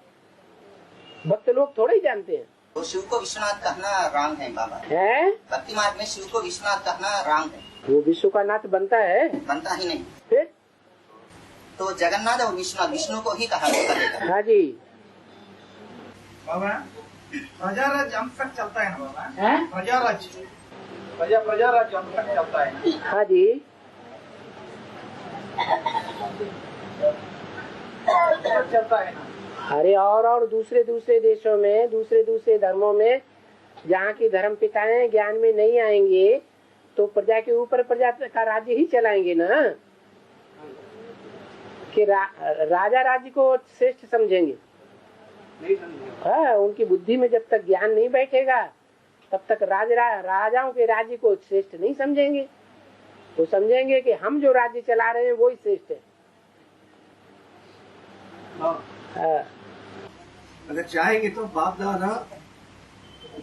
भक्त लोग थोड़े ही जानते हैं। तो शिव को विश्वनाथ कहना रॉन्ग है बाबा। है? भक्ति मार्ग में शिव को विश्वनाथ कहना रॉन्ग है। वो विश्व का नाथ बनता है? बनता ही नहीं। फिर तो जगन्नाथ और विश्वनाथ विष्णु को ही कहा जाता। हाँ जी बाबा। प्रजाराज अंत तक चलता है ना बाबा? प्रजाराज अंत तक चलता है। हाँ जी चलता है ना। अरे और दूसरे देशों में, दूसरे धर्मों में जहाँ की धर्म पिताएं ज्ञान में नहीं आएंगे तो प्रजा के ऊपर प्रजा का राज्य ही चलाएंगे ना। कि राजा राज्य को श्रेष्ठ समझेंगे? हाँ, उनकी बुद्धि में जब तक ज्ञान नहीं बैठेगा तब तक राजाओं के राज्य को श्रेष्ठ नहीं समझेंगे। तो समझेंगे कि हम जो राज्य चला रहे हैं वो ही श्रेष्ठ है। हाँ। अगर चाहेंगे तो बाप दादा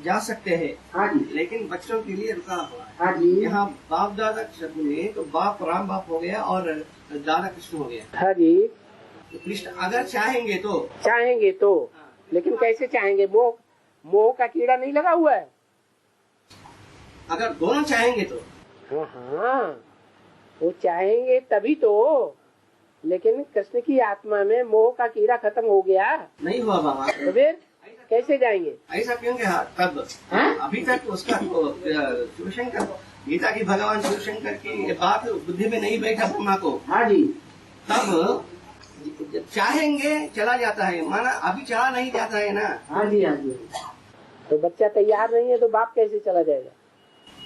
जा सकते हैं। हाँ जी। लेकिन बच्चों के लिए रुका हुआ है। हाँ जी। यहाँ बाप दादा शब्द में तो बाप राम बाप हो गया और दादा कृष्ण हो गया। हाँ जी। तो कृष्ण अगर चाहेंगे तो लेकिन कैसे चाहेंगे? मोह का कीड़ा नहीं लगा हुआ है। अगर दोनों चाहेंगे तो हाँ, वो चाहेंगे तभी तो। लेकिन कृष्ण की आत्मा में मोह का कीड़ा खत्म हो गया, नहीं हुआ बाबा। तो फिर कैसे जाएंगे? ऐसा क्यों कहा तब? अभी तक उसका शिवशंकर, गीता की भगवान शिवशंकर की ये बात बुद्धि में नहीं बैठा ब्रह्मा को। हाँ जी। तब चाहेंगे चला जाता है, माना अभी चला नहीं जाता है ना। हाँ जी। हाँ जी। तो बच्चा तैयार नहीं है तो बाप कैसे चला जाएगा?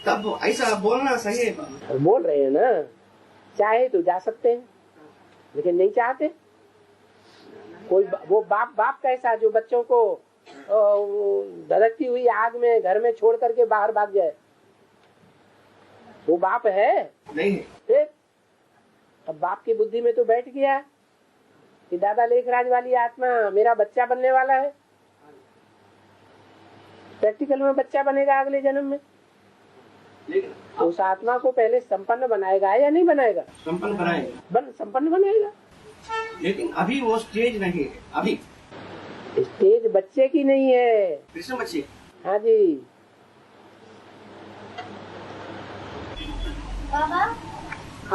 तब ऐसा बोलना सही है। बोल रहे हैं ना, चाहे तो जा सकते हैं लेकिन नहीं चाहते। कोई वो बाप कैसा जो बच्चों को धड़कती हुई आग में घर में छोड़ करके बाहर भाग जाए? वो बाप है? नहीं है। फिर अब बाप की बुद्धि में तो बैठ गया कि दादा लेखराज वाली आत्मा मेरा बच्चा बनने वाला है। प्रैक्टिकल में बच्चा बनेगा अगले जन्म में। तो उस आत्मा को पहले संपन्न बनाएगा या नहीं बनाएगा? संपन्न बनाएगा। संपन्न बनाएगा। लेकिन अभी वो स्टेज नहीं है। अभी स्टेज बच्चे की नहीं है, कृष्ण बच्चे। हाँ जी। बाबा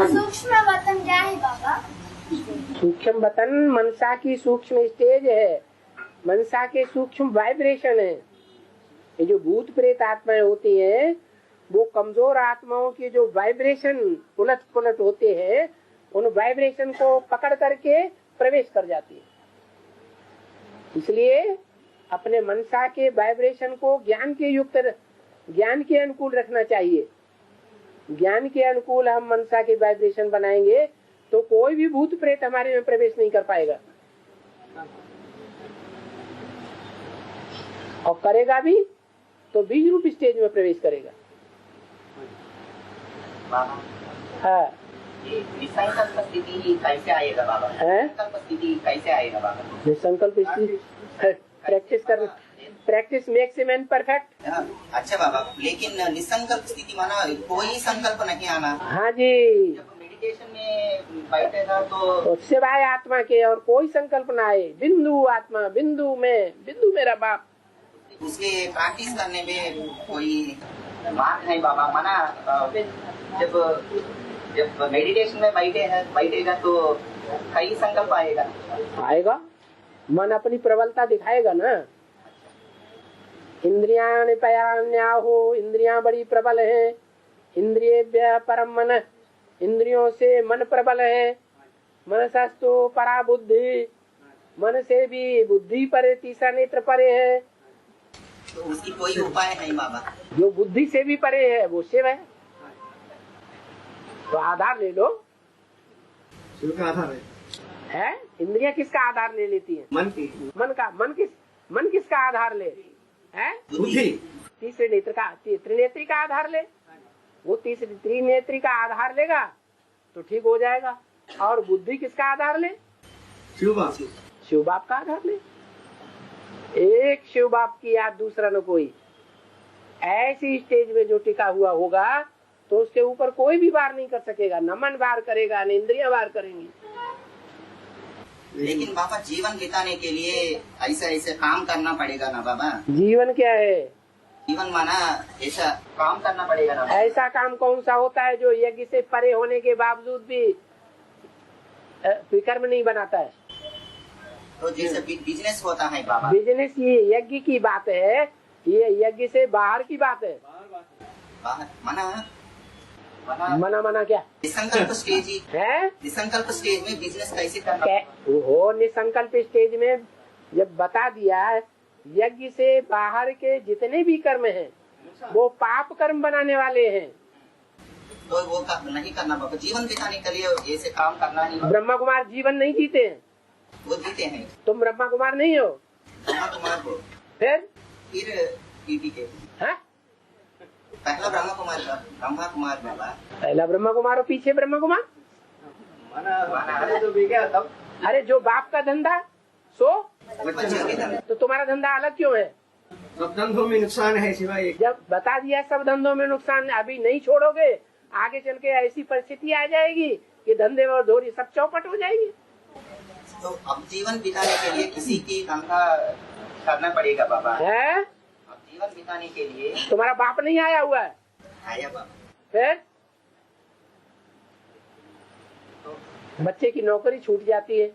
सूक्ष्म वतन क्या है बाबा? सूक्ष्म वतन मनसा की सूक्ष्म स्टेज है, मनसा के सूक्ष्म वाइब्रेशन है। ये जो भूत प्रेत आत्माएं होती हैं वो कमजोर आत्माओं की जो वाइब्रेशन उलट पुलट होते हैं उन वाइब्रेशन को पकड़ करके प्रवेश कर जाती है। इसलिए अपने मनसा के वाइब्रेशन को ज्ञान के अनुकूल रखना चाहिए। ज्ञान के अनुकूल हम मनसा के वाइब्रेशन बनाएंगे तो कोई भी भूत प्रेत हमारे में प्रवेश नहीं कर पाएगा, और करेगा भी तो बीज रूप स्टेज में प्रवेश करेगा। हाँ। निसंकल्प स्थिति कैसे आएगा बाबा? निसंकल्प स्थिति कैसे आएगा बाबा? निसंकल्प स्थिति practice makes a man perfect. अच्छा बाबा, लेकिन निसंकल्प स्थिति माना कोई संकल्प नहीं आना। हाँ जी। जब मेडिटेशन में बैठेगा तो सिवाय आत्मा के और कोई संकल्प ना आए। बिंदु आत्मा, बिंदु में, बिंदु मेरा बाप। उसके प्रैक्टिस करने में कोई मार्ग है बाबा? माना जब मेडिटेशन में बैठेगा तो कई संकल्प आएगा। मन अपनी प्रबलता दिखाएगा ना। इंद्रियाणि पयान्याहो, इंद्रियां बड़ी प्रबल है। इंद्रियेभ्यः परम मन, इंद्रियों से मन प्रबल है। मनसस्तु परा बुद्धि, मन से भी बुद्धि परे, तीसरा नेत्र परे है। तो उसकी कोई उपाय नहीं बाबा? जो बुद्धि से भी परे है वो शिव है। तो आधार ले लो। शिव का आधार है? इंद्रियां किसका आधार ले लेती है? मन की। मन किसका आधार ले? है? बुद्धि। तीसरे नेत्र का, त्रिनेत्री का आधार ले। वो तीसरी त्रिनेत्री का आधार लेगा तो ठीक हो जाएगा। और बुद्धि किसका आधार ले? शिव बाप का आधार ले। एक शिव बाप की याद, दूसरा न कोई। ऐसी स्टेज में जो टिका हुआ होगा तो उसके ऊपर कोई भी वार नहीं कर सकेगा। न मन वार करेगा न इंद्रियां वार करेंगी। लेकिन बाबा जीवन बिताने के लिए ऐसे काम करना पड़ेगा ना बाबा? जीवन क्या है? जीवन माना ऐसा काम करना पड़ेगा ना। ऐसा काम कौन सा होता है जो यज्ञ से परे होने के बावजूद भी विकर्म नहीं बनाता है? तो जैसे बिजनेस होता है बाबा। बिजनेस ये यज्ञ की बात है, ये यज्ञ से बाहर की बात है। मना क्या? निसंकल्प स्टेज ही है। निसंकल्प स्टेज में बिजनेस कैसे करना? वो निसंकल्प स्टेज में जब बता दिया, यज्ञ से बाहर के जितने भी कर्म हैं वो पाप कर्म बनाने वाले हैं। तो वो नहीं करना बाबा। जीवन बिताने के लिए ऐसे काम करना नहीं। ब्रह्मा कुमार जीवन नहीं जीते हैं। वो जीते हैं। तुम ब्रह्मा कुमार नहीं हो। ब्रह्मा कुमार को फिर ईटी के। हाँ? पहला ब्रह्मा कुमार बाबा। पहला ब्रह्मा कुमार और पीछे ब्रह्मा कुमार। तो बिक गया तब। अरे जो बाप का धंधा सो बच्चों के धंधे। तो तुम्हारा धंधा अलग क्यों है? सब धंधों में नुकसान है सिवाय एक। जब बता दिया सब धंधों में नुकसान है, अभी नहीं छोड़ोगे आगे चल के ऐसी परिस्थिति आ जाएगी कि धंधे और धोरी सब चौपट हो जाएगी। तो अब जीवन बिताने के लिए किसी की धंधा करना पड़ेगा बाबा। है अब जीवन बिताने के लिए तुम्हारा बाप नहीं आया हुआ है? आया बाबा। फिर बच्चे की नौकरी छूट जाती है,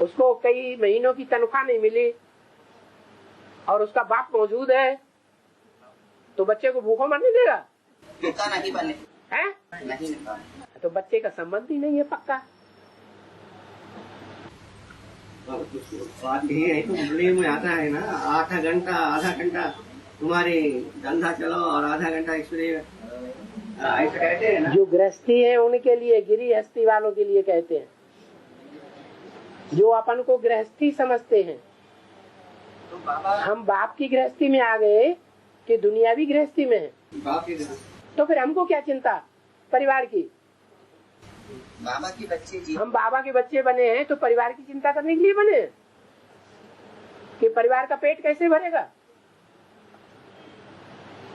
उसको कई महीनों की तनख्वाह नहीं मिली और उसका बाप मौजूद है, तो बच्चे को भूखों मरने देगा? भूखा नहीं बने है? नहीं। तो बच्चे का संबंध ही नहीं है पक्का। बात यही है तो मुरली में आता है ना, आधा घंटा तुम्हारे धंधा चलो और आधा घंटा इसमें ऐसा कहते हैं ना। जो गृहस्थी है उनके लिए, गिरिहस्थी वालों के लिए कहते हैं, जो अपन को गृहस्थी समझते हैं। तो बाबा हम बाप की गृहस्थी में आ गए कि दुनियावी गृहस्थी में है, बाप की तो फिर हमको क्या चिंता परिवार की? बाबा के बच्चे जी। हम बाबा के बच्चे बने हैं तो परिवार की चिंता करने के लिए बने हैं कि परिवार का पेट कैसे भरेगा।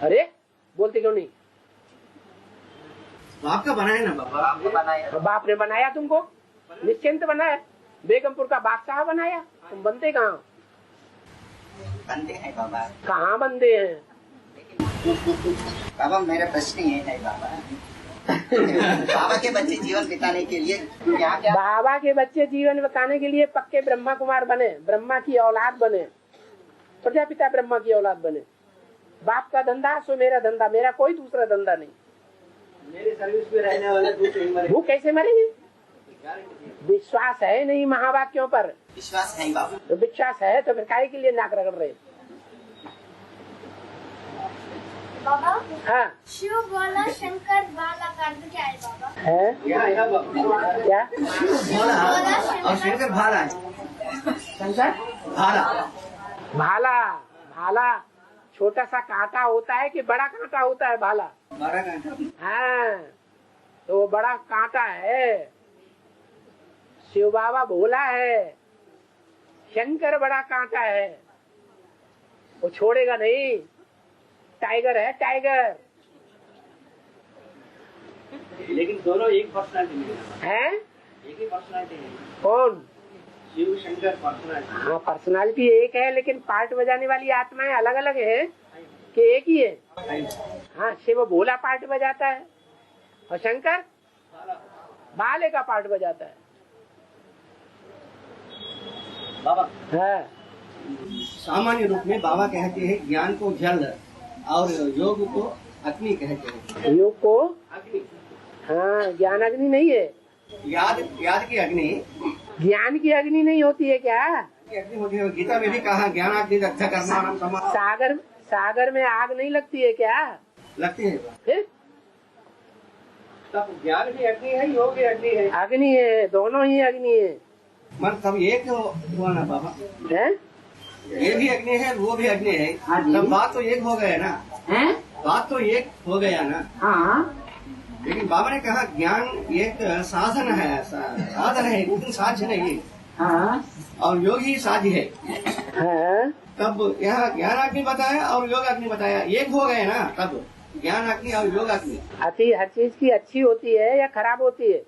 अरे बोलते क्यों नहीं? बाप का बनाया ना बाबा। आपको बनाया। बाप ने बनाया तुमको, निश्चिंत बनाया, बेगमपुर का बादशाह बनाया, तुम बनते कहाँ? बनते हैं बाबा। कहाँ बनते हैं? बाबा मेरा प्रश्न ये है बाबा, बाबा के बच्चे जीवन बिताने के लिए क्या क्या? बाबा के बच्चे जीवन बिताने के लिए पक्के ब्रह्मा कुमार बने, ब्रह्मा की औलाद बने, प्रजापिता ब्रह्मा की औलाद बने। बाप का धंधा सो मेरा धंधा, मेरा कोई दूसरा धंधा नहीं। मेरे सर्विस में रहने वाले दूसरे मरे। वो कैसे मरेंगे? विश्वास है नहीं महावाक्यों पर। विश्वास है बाबा। तो विश्वास है तो फिर काहे के लिए नाक रगड़ रहे? बाबा हाँ शिव बोला शंकर बाला का अर्थ क्या है बाबा? है यहाँ बाबा क्या? भोला और शंकर भाला है। शंकर भाला भाला, भाला छोटा सा कांटा होता है कि बड़ा कांटा होता है? भाला 12 घंटा। हाँ, तो वो बड़ा कांटा है। शिव बाबा भोला है, शंकर बड़ा कांटा है, वो छोड़ेगा नहीं। टाइगर है टाइगर। लेकिन दोनों एक पर्सनालिटी है। एक ही पर्सनालिटी है। कौन? शिव शंकर पर्सनालिटी। हाँ पर्सनालिटी एक है, लेकिन पार्ट बजाने वाली आत्माएं अलग अलग है कि एक ही है? हाँ, शिव भोला पार्ट बजाता है और शंकर भाले का पार्ट बजाता है। बाबा हाँ, सामान्य रूप में बाबा कहते हैं ज्ञान को जल और योग को अग्नि कहते हैं। योग को अग्नि। हाँ, ज्ञान अग्नि नहीं है। याद की अग्नि। ज्ञान की अग्नि नहीं होती है क्या? अग्नि होती है। गीता में भी कहा ज्ञान अग्नि दग्ध कर्म। सागर में आग नहीं लगती है क्या? लगती है। फिर तब ज्ञान भी अग्नि है, योग भी अग्नि है। अग्नि है, दोनों ही अग्नि है। मन तब एक हुआ ना बाबा। है? ये भी अग्नि है, वो भी अग्नि है। तब बात तो एक हो गया ना। है? बात तो एक हो गया ना। हाँ, लेकिन बाबा ने कहा ज्ञान एक साधन है, साधन है, लेकिन साध्य नहीं। हाँ, और योग ही साध्य है। हाँ। तब यह ज्ञान अग्नि बताया और योग अग्नि बताया, एक हो गए ना। तब ज्ञान अग्नि और योग अग्नि। अति हर चीज की अच्छी होती है या खराब होती है?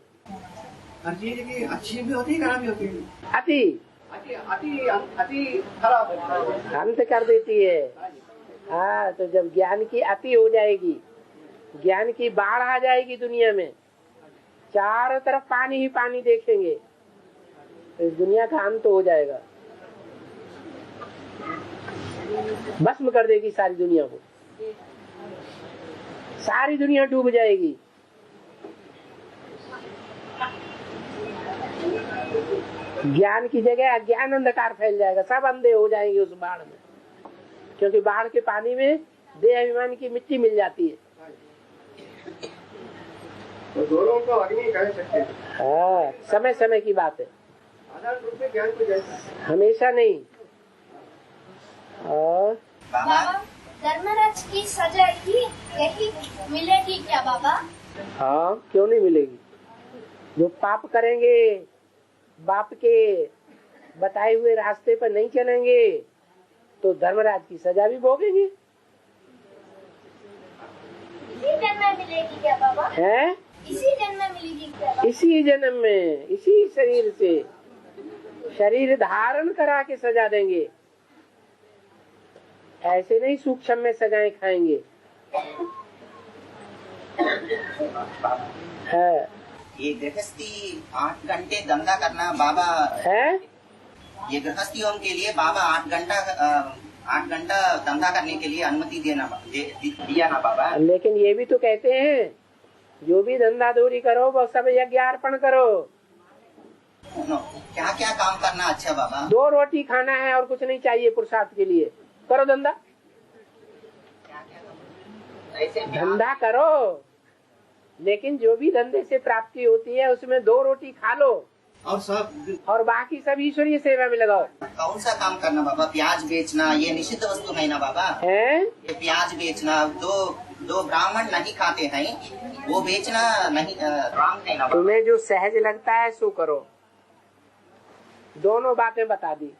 हर चीज की अच्छी भी होती है, खराब भी होती है। अति अति खराब है। अंत कर देती है। हाँ, तो जब ज्ञान की अति हो जाएगी, ज्ञान की बाढ़ आ जाएगी दुनिया में, चारों तरफ पानी ही पानी देखेंगे, तो इस दुनिया का अंत हो जाएगा, भस्म कर देगी सारी दुनिया को, सारी दुनिया डूब जाएगी। ज्ञान की जगह अज्ञान अंधकार फैल जाएगा, सब अंधे हो जाएंगे उस बाढ़ में, क्योंकि बाढ़ के पानी में देह अभिमान की मिट्टी मिल जाती है। तो दोनों को अग्नि कह सकते हैं। हाँ, समय समय की बात है, साधारण रूप में ज्ञान को जैसा हमेशा नहीं। और बाबा धर्मराज की सजा ही यही मिलेगी क्या बाबा? हाँ, क्यों नहीं मिलेगी। जो पाप करेंगे, बाप के बताए हुए रास्ते पर नहीं चलेंगे तो धर्मराज की सजा भी भोगेंगे। इसी जन्म में मिलेगी क्या बाबा? है, इसी जन्म में मिलेगी क्या बाबा? इसी जन्म में, इसी शरीर से शरीर धारण करा के सजा देंगे। ऐसे नहीं सूक्ष्म में सजाएं खाएंगे। है, ये गृहस्थी 8 घंटे धंधा करना बाबा है, ये गृहस्थियों के लिए बाबा 8 घंटा धंधा करने के लिए अनुमति दिया ना बाबा। लेकिन ये भी तो कहते हैं जो भी धंधा दूरी करो वो सब यज्ञ अर्पण करो। क्या क्या काम करना अच्छा बाबा? 2 रोटी खाना है और कुछ नहीं चाहिए पुरुषार्थ के लिए, करो धंधा। धंधा करो, लेकिन जो भी धंधे से प्राप्ति होती है उसमें 2 रोटी खा लो और बाकी सब ईश्वरीय सेवा में लगाओ। कौन सा काम करना बाबा? प्याज बेचना ये निषिद्ध वस्तु है ना बाबा? है, ये प्याज बेचना दो ब्राह्मण नहीं खाते हैं, वो बेचना नहीं रॉन्ग है ना बाबा? तुम्हें जो सहज लगता है सो करो। दोनों बातें बता दी।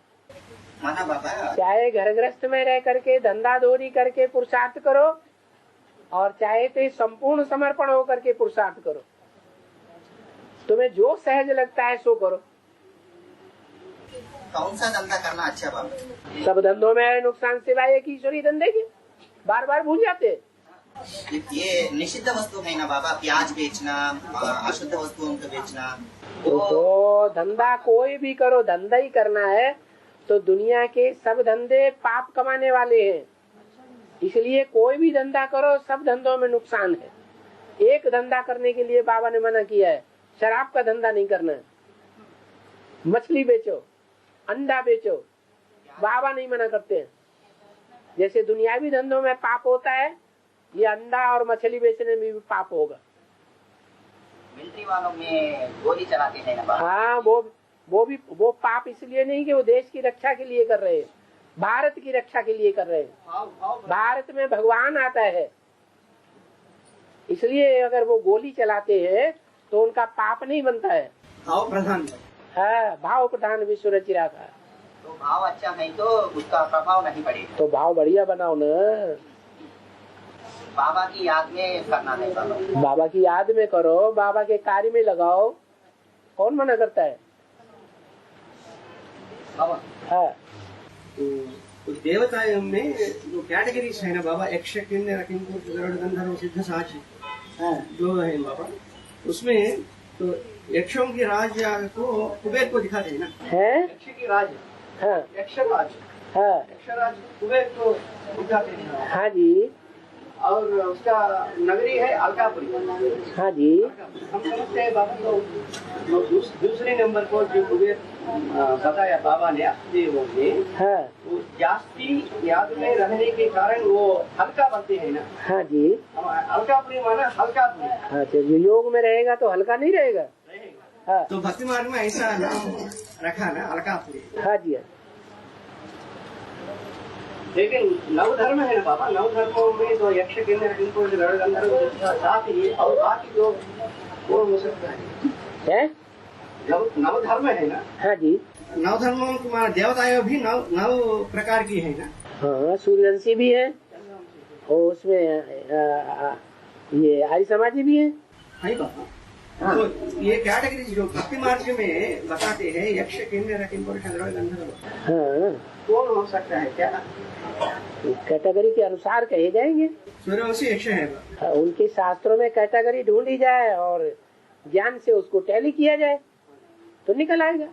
माना बाबा, चाहे घर गृहस्थ में रह करके धंधा दोरी करके पुरुषार्थ करो और चाहे तो संपूर्ण समर्पण होकर के पुरुषार्थ करो। तुम्हें जो सहज लगता है सो करो। कौन सा धंधा करना अच्छा बाबा? सब धंधों में है नुकसान सिवाय एक ईश्वरी धंधे के, बार बार भूल जाते। ये निषिद्ध वस्तु है ना बाबा? प्याज बेचना, अशुद्ध वस्तुओं को बेचना। तो धंधा कोई भी करो, धंधा ही करना है तो दुनिया के सब धंधे पाप कमाने वाले हैं। इसलिए कोई भी धंधा करो, सब धंधों में नुकसान है। एक धंधा करने के लिए बाबा ने मना किया है, शराब का धंधा नहीं करना है। मछली बेचो, अंडा बेचो, बाबा नहीं मना करते हैं। जैसे दुनियावी धंधों में पाप होता है, ये अंडा और मछली बेचने में भी पाप होगा। मिलिट्री वालों में गोली चलाते हैं ना बाबा? हाँ, वो पाप इसलिए नहीं कि वो देश की रक्षा के लिए कर रहे हैं, भारत की रक्षा के लिए कर रहे हैं। भारत में भगवान आता है, इसलिए अगर वो गोली चलाते हैं तो उनका पाप नहीं बनता है। भाव प्रधान है, भाव प्रधान विश्व रचिरा का। तो भाव अच्छा है तो उसका प्रभाव नहीं पड़ेगा। तो भाव बढ़िया बनाओ ना। बाबा की याद में करना है बाबा। बाबा की याद में करो, बाबा के कार्य में लगाओ, कौन मना करता है? बाबा हाँ, तो देवताओं में जो कैटेगरीज है ना बाबा, यक्ष, किन्नर, किंपुरुष, गरुड़, गंधर्व, सिद्ध, साची जो है बाबा, उसमें तो यक्षों की राज को कुबेर को दिखाते हैं ना। है, यक्ष की राज, हाँ, यक्षराज, हाँ, यक्षराज कुबेर को दिखाते हैं। हाँ जी, और उसका नगरी है अलकापुरी। हाँ जी। हम समझते हैं बाबा को दूसरे नंबर को जो कुबेर बताया बाबा ने देवों में, हाँ, वो जास्ती याद में रहने के कारण वो हल्का बनते हैं ना। हाँ जी। अलकापुरी माना हल्कापुरी। हाँ, तो जो योग में रहेगा तो हल्का नहीं रहेगा। हाँ, तो भक्ति मार्ग में ऐसा नाम रखा ना अलकापुरी। हाँ जी। लेकिन नवधर्म है ना बाबा, नवधर्मों में तो यक्ष, किन्नर, किंपुरुष, गरुड़, गंधर्व साथ ही और बाकी जो वो हो सकता है। नवधर्म है ना। हाँ जी। नवधर्मों को देवताएं भी नव प्रकार की है ना। हाँ, सूर्यवंशी भी है और उसमें ये आर्य समाजी भी है। है बाबा। तो ये कैटेगरी जो भक्ति मार्ग में बताते हैं, यक्ष, किन्नर, किंपुरुष, गरुड़, गंधर्व, हाँ, कौन हो सकता है? क्या कैटेगरी के अनुसार कहे जाएंगे। सूर्यवंशी यक्ष है। हाँ, उनके शास्त्रों में कैटेगरी ढूंढी जाए और ज्ञान से उसको टैली किया जाए तो निकल आएगा।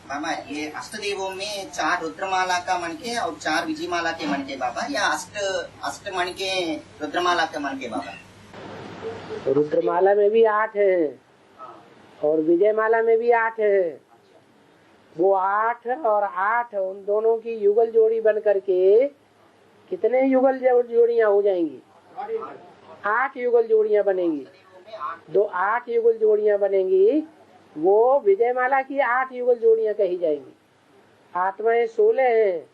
बाबा, ये अष्टदेवों में 4 रुद्रमाला का मन के और 4 विजयमाला के मन के बाबा, या अष्ट मन के रुद्रमाला के मन के बाबा? रुद्रमाला में भी 8 है और विजयमाला में भी 8 है। वो 8 और 8 उन दोनों की युगल जोड़ी बन करके कितने युगल जोड़ियां हो जाएंगी? 8 युगल जोड़ियां बनेंगी। 8 युगल जोड़ियां बनेंगी। वो विजयमाला की 8 युगल जोड़ियां कही जाएंगी। आत्माएं 16 हैं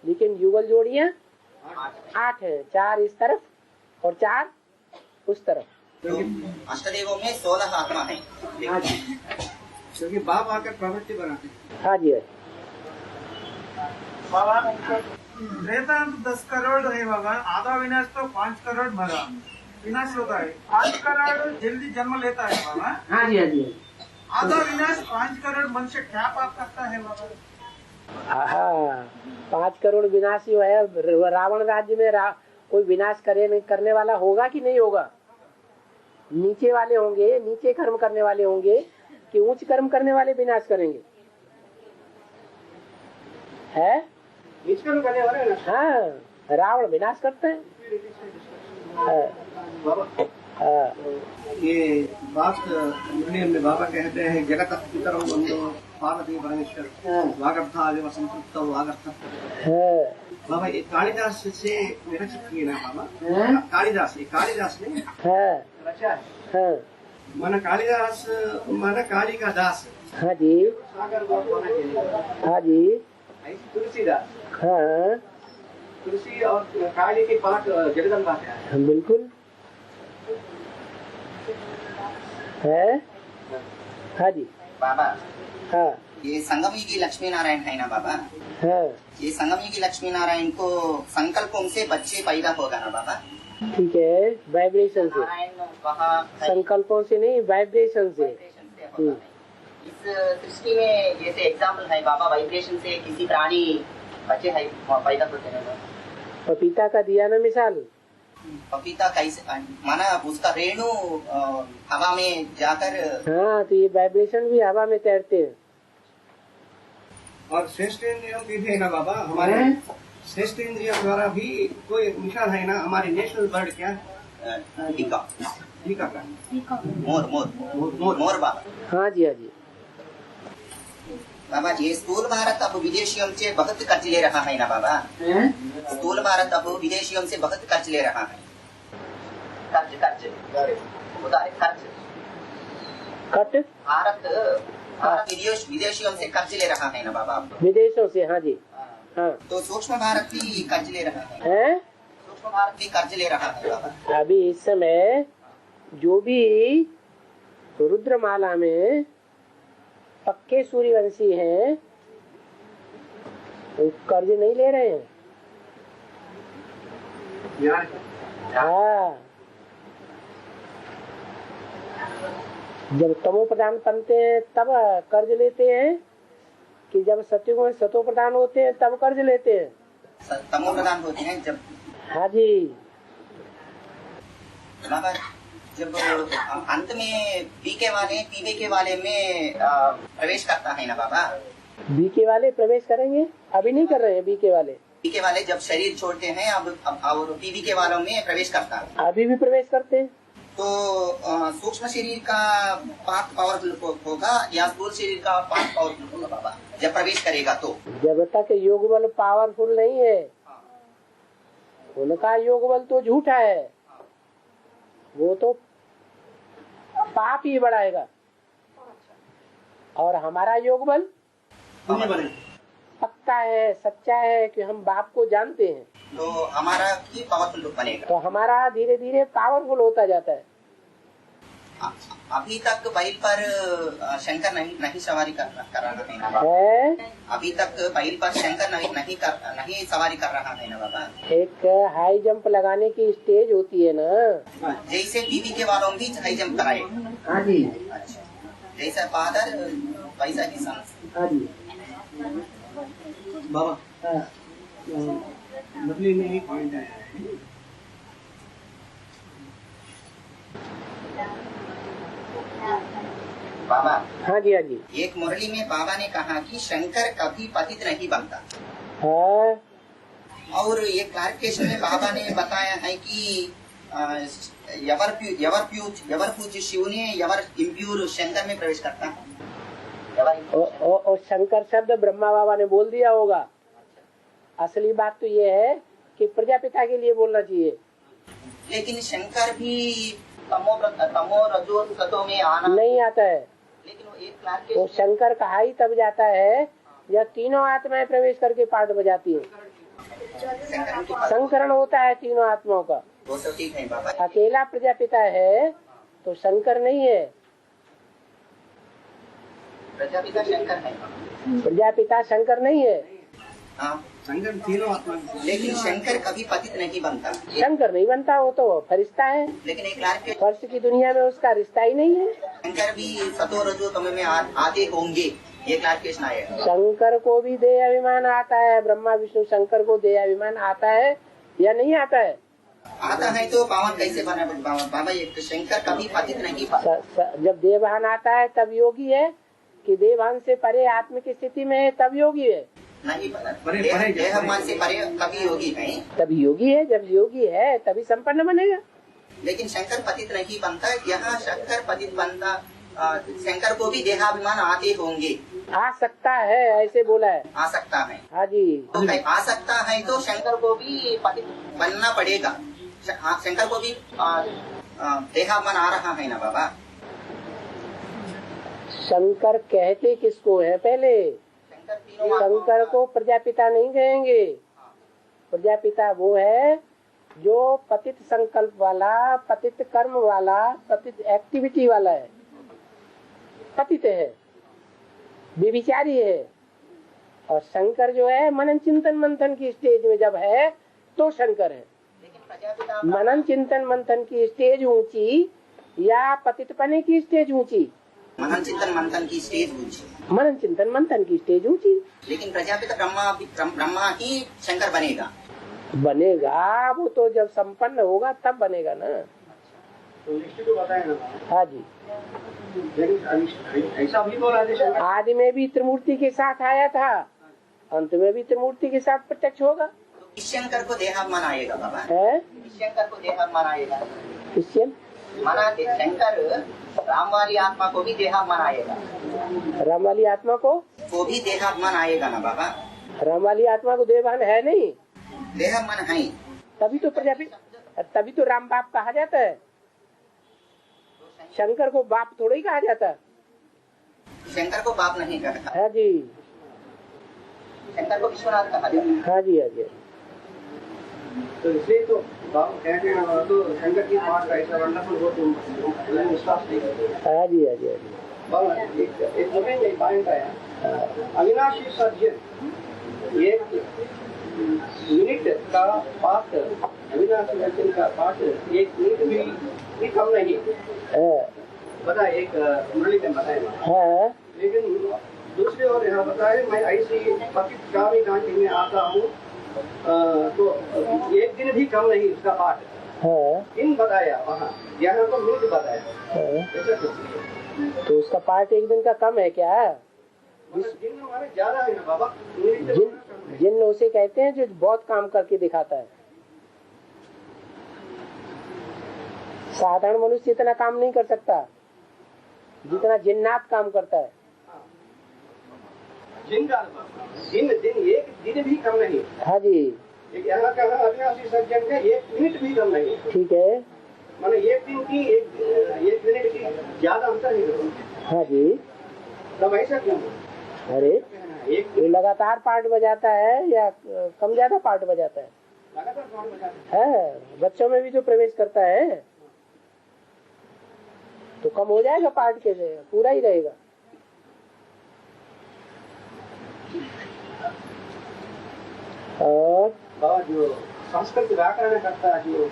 लेकिन युगल जोड़ियां 8 है, 4 इस तरफ और 4 उस तरफ। तो अष्टदेवों में 16 आत्मा है। हाँ जी, क्योंकि बाप आकर प्रवृत्ति बनाते हैं। हाँ जी, बाबा रहता है तो 10 करोड़ है बाबा, आधा विनाश तो 5 करोड़ भरा विनाश होता है। 5 करोड़ जल्दी जन्म लेता है बाबा। हाँ जी, हाँ जी, आधा विनाश 5 करोड़ मनुष्य क्या पाप करता है बाबा? हाँ, 5 करोड़ विनाशी है। रावण राज्य में कोई विनाश करने वाला होगा कि नहीं होगा? नीचे वाले होंगे, नीचे कर्म करने वाले होंगे कि उच्च कर्म करने वाले विनाश करेंगे? है नीच कर्म करने वाले ना। हाँ, रावण विनाश करते हैं। बाबा ये बात मुरली में बाबा कहते हैं जगत पितरौ बंधो पार्वती परमेश्वर वागर्थादेव संतृप्तौ वागर्थ। बाबा ये कालिदास से विरचित किए ना बाबा। कालिदास ने रचा है। मन कालिदास मन काली का दास। हाँ जी, सागर बाप बना के। हाँ जी, ऐसी तुलसीदास। हाँ, तुलसी और काली के पाठ जगदम्बा के हैं। बिल्कुल है। हाँ जी बाबा, हाँ, ये संगमयुगी लक्ष्मी नारायण है ना बाबा। हाँ, ये संगमयुगी लक्ष्मी नारायण को संकल्पों से बच्चे पैदा होगा ना बाबा। ठीक है, वाइब्रेशन से, नारायण वहाँ संकल्पों से नहीं, वाइब्रेशन से। होता है। इस सृष्टि में जैसे एग्जाम्पल है बाबा, वाइब्रेशन से किसी प्राणी बच्चे है पैदा होते हैं। पपीता का दिया ना मिसाल। पपीता कैसे माना उसका रेणु हवा में जाकर। हाँ, तो ये वाइब्रेशन भी हवा में तैरते हैं। और श्रेष्ठ इंद्रियों की भी है ना बाबा। हमारे श्रेष्ठ इंद्रियों द्वारा भी कोई मिसाल है ना। हमारे नेशनल बर्ड क्या? टीका का मोर बाबा। हाँ जी, हाँ जी, बाबा ये स्थूल भारत अब विदेशियों से बहुत कर्ज ले रहा है ना बाबा। स्थूल भारत अब विदेशियों से बहुत कर्ज ले रहा है। कर्ज उधार खर्च। कट भारत विदेशियों से कर्ज ले रहा है ना बाबा। विदेशों से। हाँ जी, हाँ। तो सूक्ष्म भारत भी कर्ज ले रहा है। सूक्ष्म भारत भी कर्ज ले रहा है बाबा। अभी इस समय जो भी रुद्रमाला में पक्के सूर्यवंशी हैं, वो कर्ज नहीं ले रहे हैं। हाँ, जब तमो प्रधान बनते हैं तब कर्ज लेते हैं कि जब सत्युग सतो प्रधान होते हैं तब कर्ज लेते हैं? तमो प्रधान होते हैं जब। हाँ जी बाबा, जब अंत में बीके वाले पीवे के वाले में प्रवेश करता है ना बाबा। बीके वाले प्रवेश करेंगे? अभी नहीं कर रहे हैं बीके वाले। बीके वाले जब शरीर छोड़ते हैं अब और पीवी के वालों में प्रवेश करता है। अभी भी प्रवेश करते हैं। तो सूक्ष्म शरीर का पार्ट पावरफुल होगा या स्थूल शरीर का पार्ट पावरफुल होगा बाबा जब प्रवेश करेगा? तो जब तक योग बल पावरफुल नहीं है, उनका योग बल तो झूठा है, वो तो पाप ही बढ़ाएगा। और हमारा योग बल पक्का है, सच्चा है कि हम बाप को जानते हैं, तो हमारा ही पावरफुल बनेगा। तो हमारा धीरे धीरे पावरफुल होता जाता है। अभी तक बैल पर शंकर नहीं सवारी कर रहा है। अभी तक बैल पर शंकर नहीं सवारी कर रहा है ना बाबा। एक हाई जंप लगाने की स्टेज होती है ना, जैसे बीवी के वालों भी हाई जंप कराए। हाँ जी, अच्छा, जैसा फादर वैसा ही सन। हाँ जी बाबा। मुरली में ही पॉइंट आया है। बाबा, हाँ जी, हाँ जी। एक मुरली में बाबा ने कहा कि शंकर कभी पतित नहीं बनता। और ये क्लैरिफिकेशन में बाबा ने बताया है कि यवर पूज्य शिव ने यवर इम्प्यूर शंकर में प्रवेश करता है। और शंकर शब्द ब्रह्मा बाबा ने बोल दिया होगा। असली बात तो ये है कि प्रजापिता के लिए बोलना चाहिए। लेकिन शंकर भी तमो रजो सतो में आना नहीं आता है। लेकिन वो एक वो शंकर कहा ही तब जाता है जब तीनों आत्माएं प्रवेश करके पाठ बजाती है। संकरण होता है तीनों आत्माओं का। वो तो ठीक है बाबा। अकेला प्रजापिता है तो शंकर नहीं है। प्रजापिता शंकर है। प्रजापिता शंकर नहीं है। हाँ, शंकर तीनों आत्मा, लेकिन शंकर कभी पतित नहीं बनता। शंकर नहीं बनता, वो तो फरिश्ता है। लेकिन एक लाख के फर्श की दुनिया में उसका रिश्ता ही नहीं है। शंकर भी सतो रजो तम में आते होंगे, एक लाख के आएगा। शंकर को भी देह अभिमान आता है। ब्रह्मा विष्णु शंकर को देह अभिमान आता है या नहीं आता है? आता है तो पावन कैसे बना बाबा? ये शंकर कभी पतित नहीं बनता। जब देवभान आता है तब योगी है कि देवभान से परे आत्म की स्थिति में है तब योगी है? नहीं देहमान से परे कभी योगी नहीं। तभी योगी है। जब योगी है तभी संपन्न बनेगा। लेकिन शंकर पतित नहीं बनता। यहाँ शंकर पतित बनता, शंकर को भी देहाभिमान आते होंगे। आ सकता है, ऐसे बोला है। आ सकता है। हाँ जी। तो आ सकता है तो शंकर को भी पतित बनना पड़ेगा। शंकर को भी देहाभिमान आ रहा है ना बाबा? शंकर कहते किसको है? पहले शंकर को प्रजापिता नहीं कहेंगे। प्रजापिता वो है जो पतित संकल्प वाला, पतित कर्म वाला, पतित एक्टिविटी वाला है। पतित है, बेविचारी है। और शंकर जो है मनन चिंतन मंथन की स्टेज में जब है तो शंकर है। मनन चिंतन मंथन की स्टेज ऊंची या पतितपने की स्टेज ऊंची? मनन चिंतन मंथन की स्टेज ऊंची। मनन चिंतन मंथन की स्टेज ऊंची। लेकिन प्रजापिता ब्रह्मा ही शंकर बनेगा। वो तो जब संपन्न होगा तब बनेगा ना। तो निश्चित बताया ना। हाँ जी। ऐसा भी बोला है। आदि में भी त्रिमूर्ति के साथ आया था, अंत में भी त्रिमूर्ति के साथ प्रत्यक्ष होगा। तो इस शंकर को देहाभिमान आएगा बाबा? है इस शंकर को देहाभिमान आएगा। क्रिश्चियन माना शंकर राम वाली आत्मा को भी देहाभिमान आएगा। राम वाली आत्मा को भी देहाभिमान आएगा ना बाबा? राम वाली आत्मा को देवभान है नहीं, देहाभिमान है। तभी तो प्रजापिता, तभी तो राम बाप कहा जाता है। शंकर को बाप थोड़ा ही कहा जाता है। शंकर को बाप नहीं कहता। हाँ जी। शंकर को विश्वनाथ कहा जाता है। हाँ जी, हाँ जी। तो इसलिए तो बाबा कहते हैं तो शंकर की बात का ऐसा वंडरफुल हो तुम विश्वास नहीं करते। हाँ जी, हाँ जी, हाँ जी। बाबा एक बोलेंगे पॉइंट आया, अविनाशी सर्जन एक मिनट का पार्ट, अविनाशी सर्जन का पार्ट एक मिनट भी कम नहीं बताए। एक मुरली में बताया। लेकिन दूसरी ओर यहाँ बताए मैं ऐसी पतित कामी कांटी में आता हूँ तो एक दिन भी कम नहीं उसका पाठ। इन बताया वहाँ, यहाँ तो मिनट बताया। तो उसका पार्ट एक दिन का कम है क्या? जिन हमारे ज्यादा है ना बाबा। जिन उसे कहते हैं जो बहुत काम करके दिखाता है। साधारण मनुष्य इतना काम नहीं कर सकता जितना जिन्नात काम करता है। दिन एक दिन भी कम नहीं। हाँ जी। यहाँ का अविनाशी सज्जन का एक मिनट भी कम नहीं। ठीक है। माने एक दिन की एक मिनट की ज्यादा अंतर नहीं। हाँ जी। तब ऐसा क्यों? अरे एक लगातार पार्ट बजाता है या कम ज्यादा पार्ट बजाता है? लगातार पार्ट बजाता है। बच्चों में भी जो प्रवेश करता है तो कम हो जाएगा पार्ट, कैसे पूरा ही रहेगा? और जो संस्कृत व्याकरण करता है जो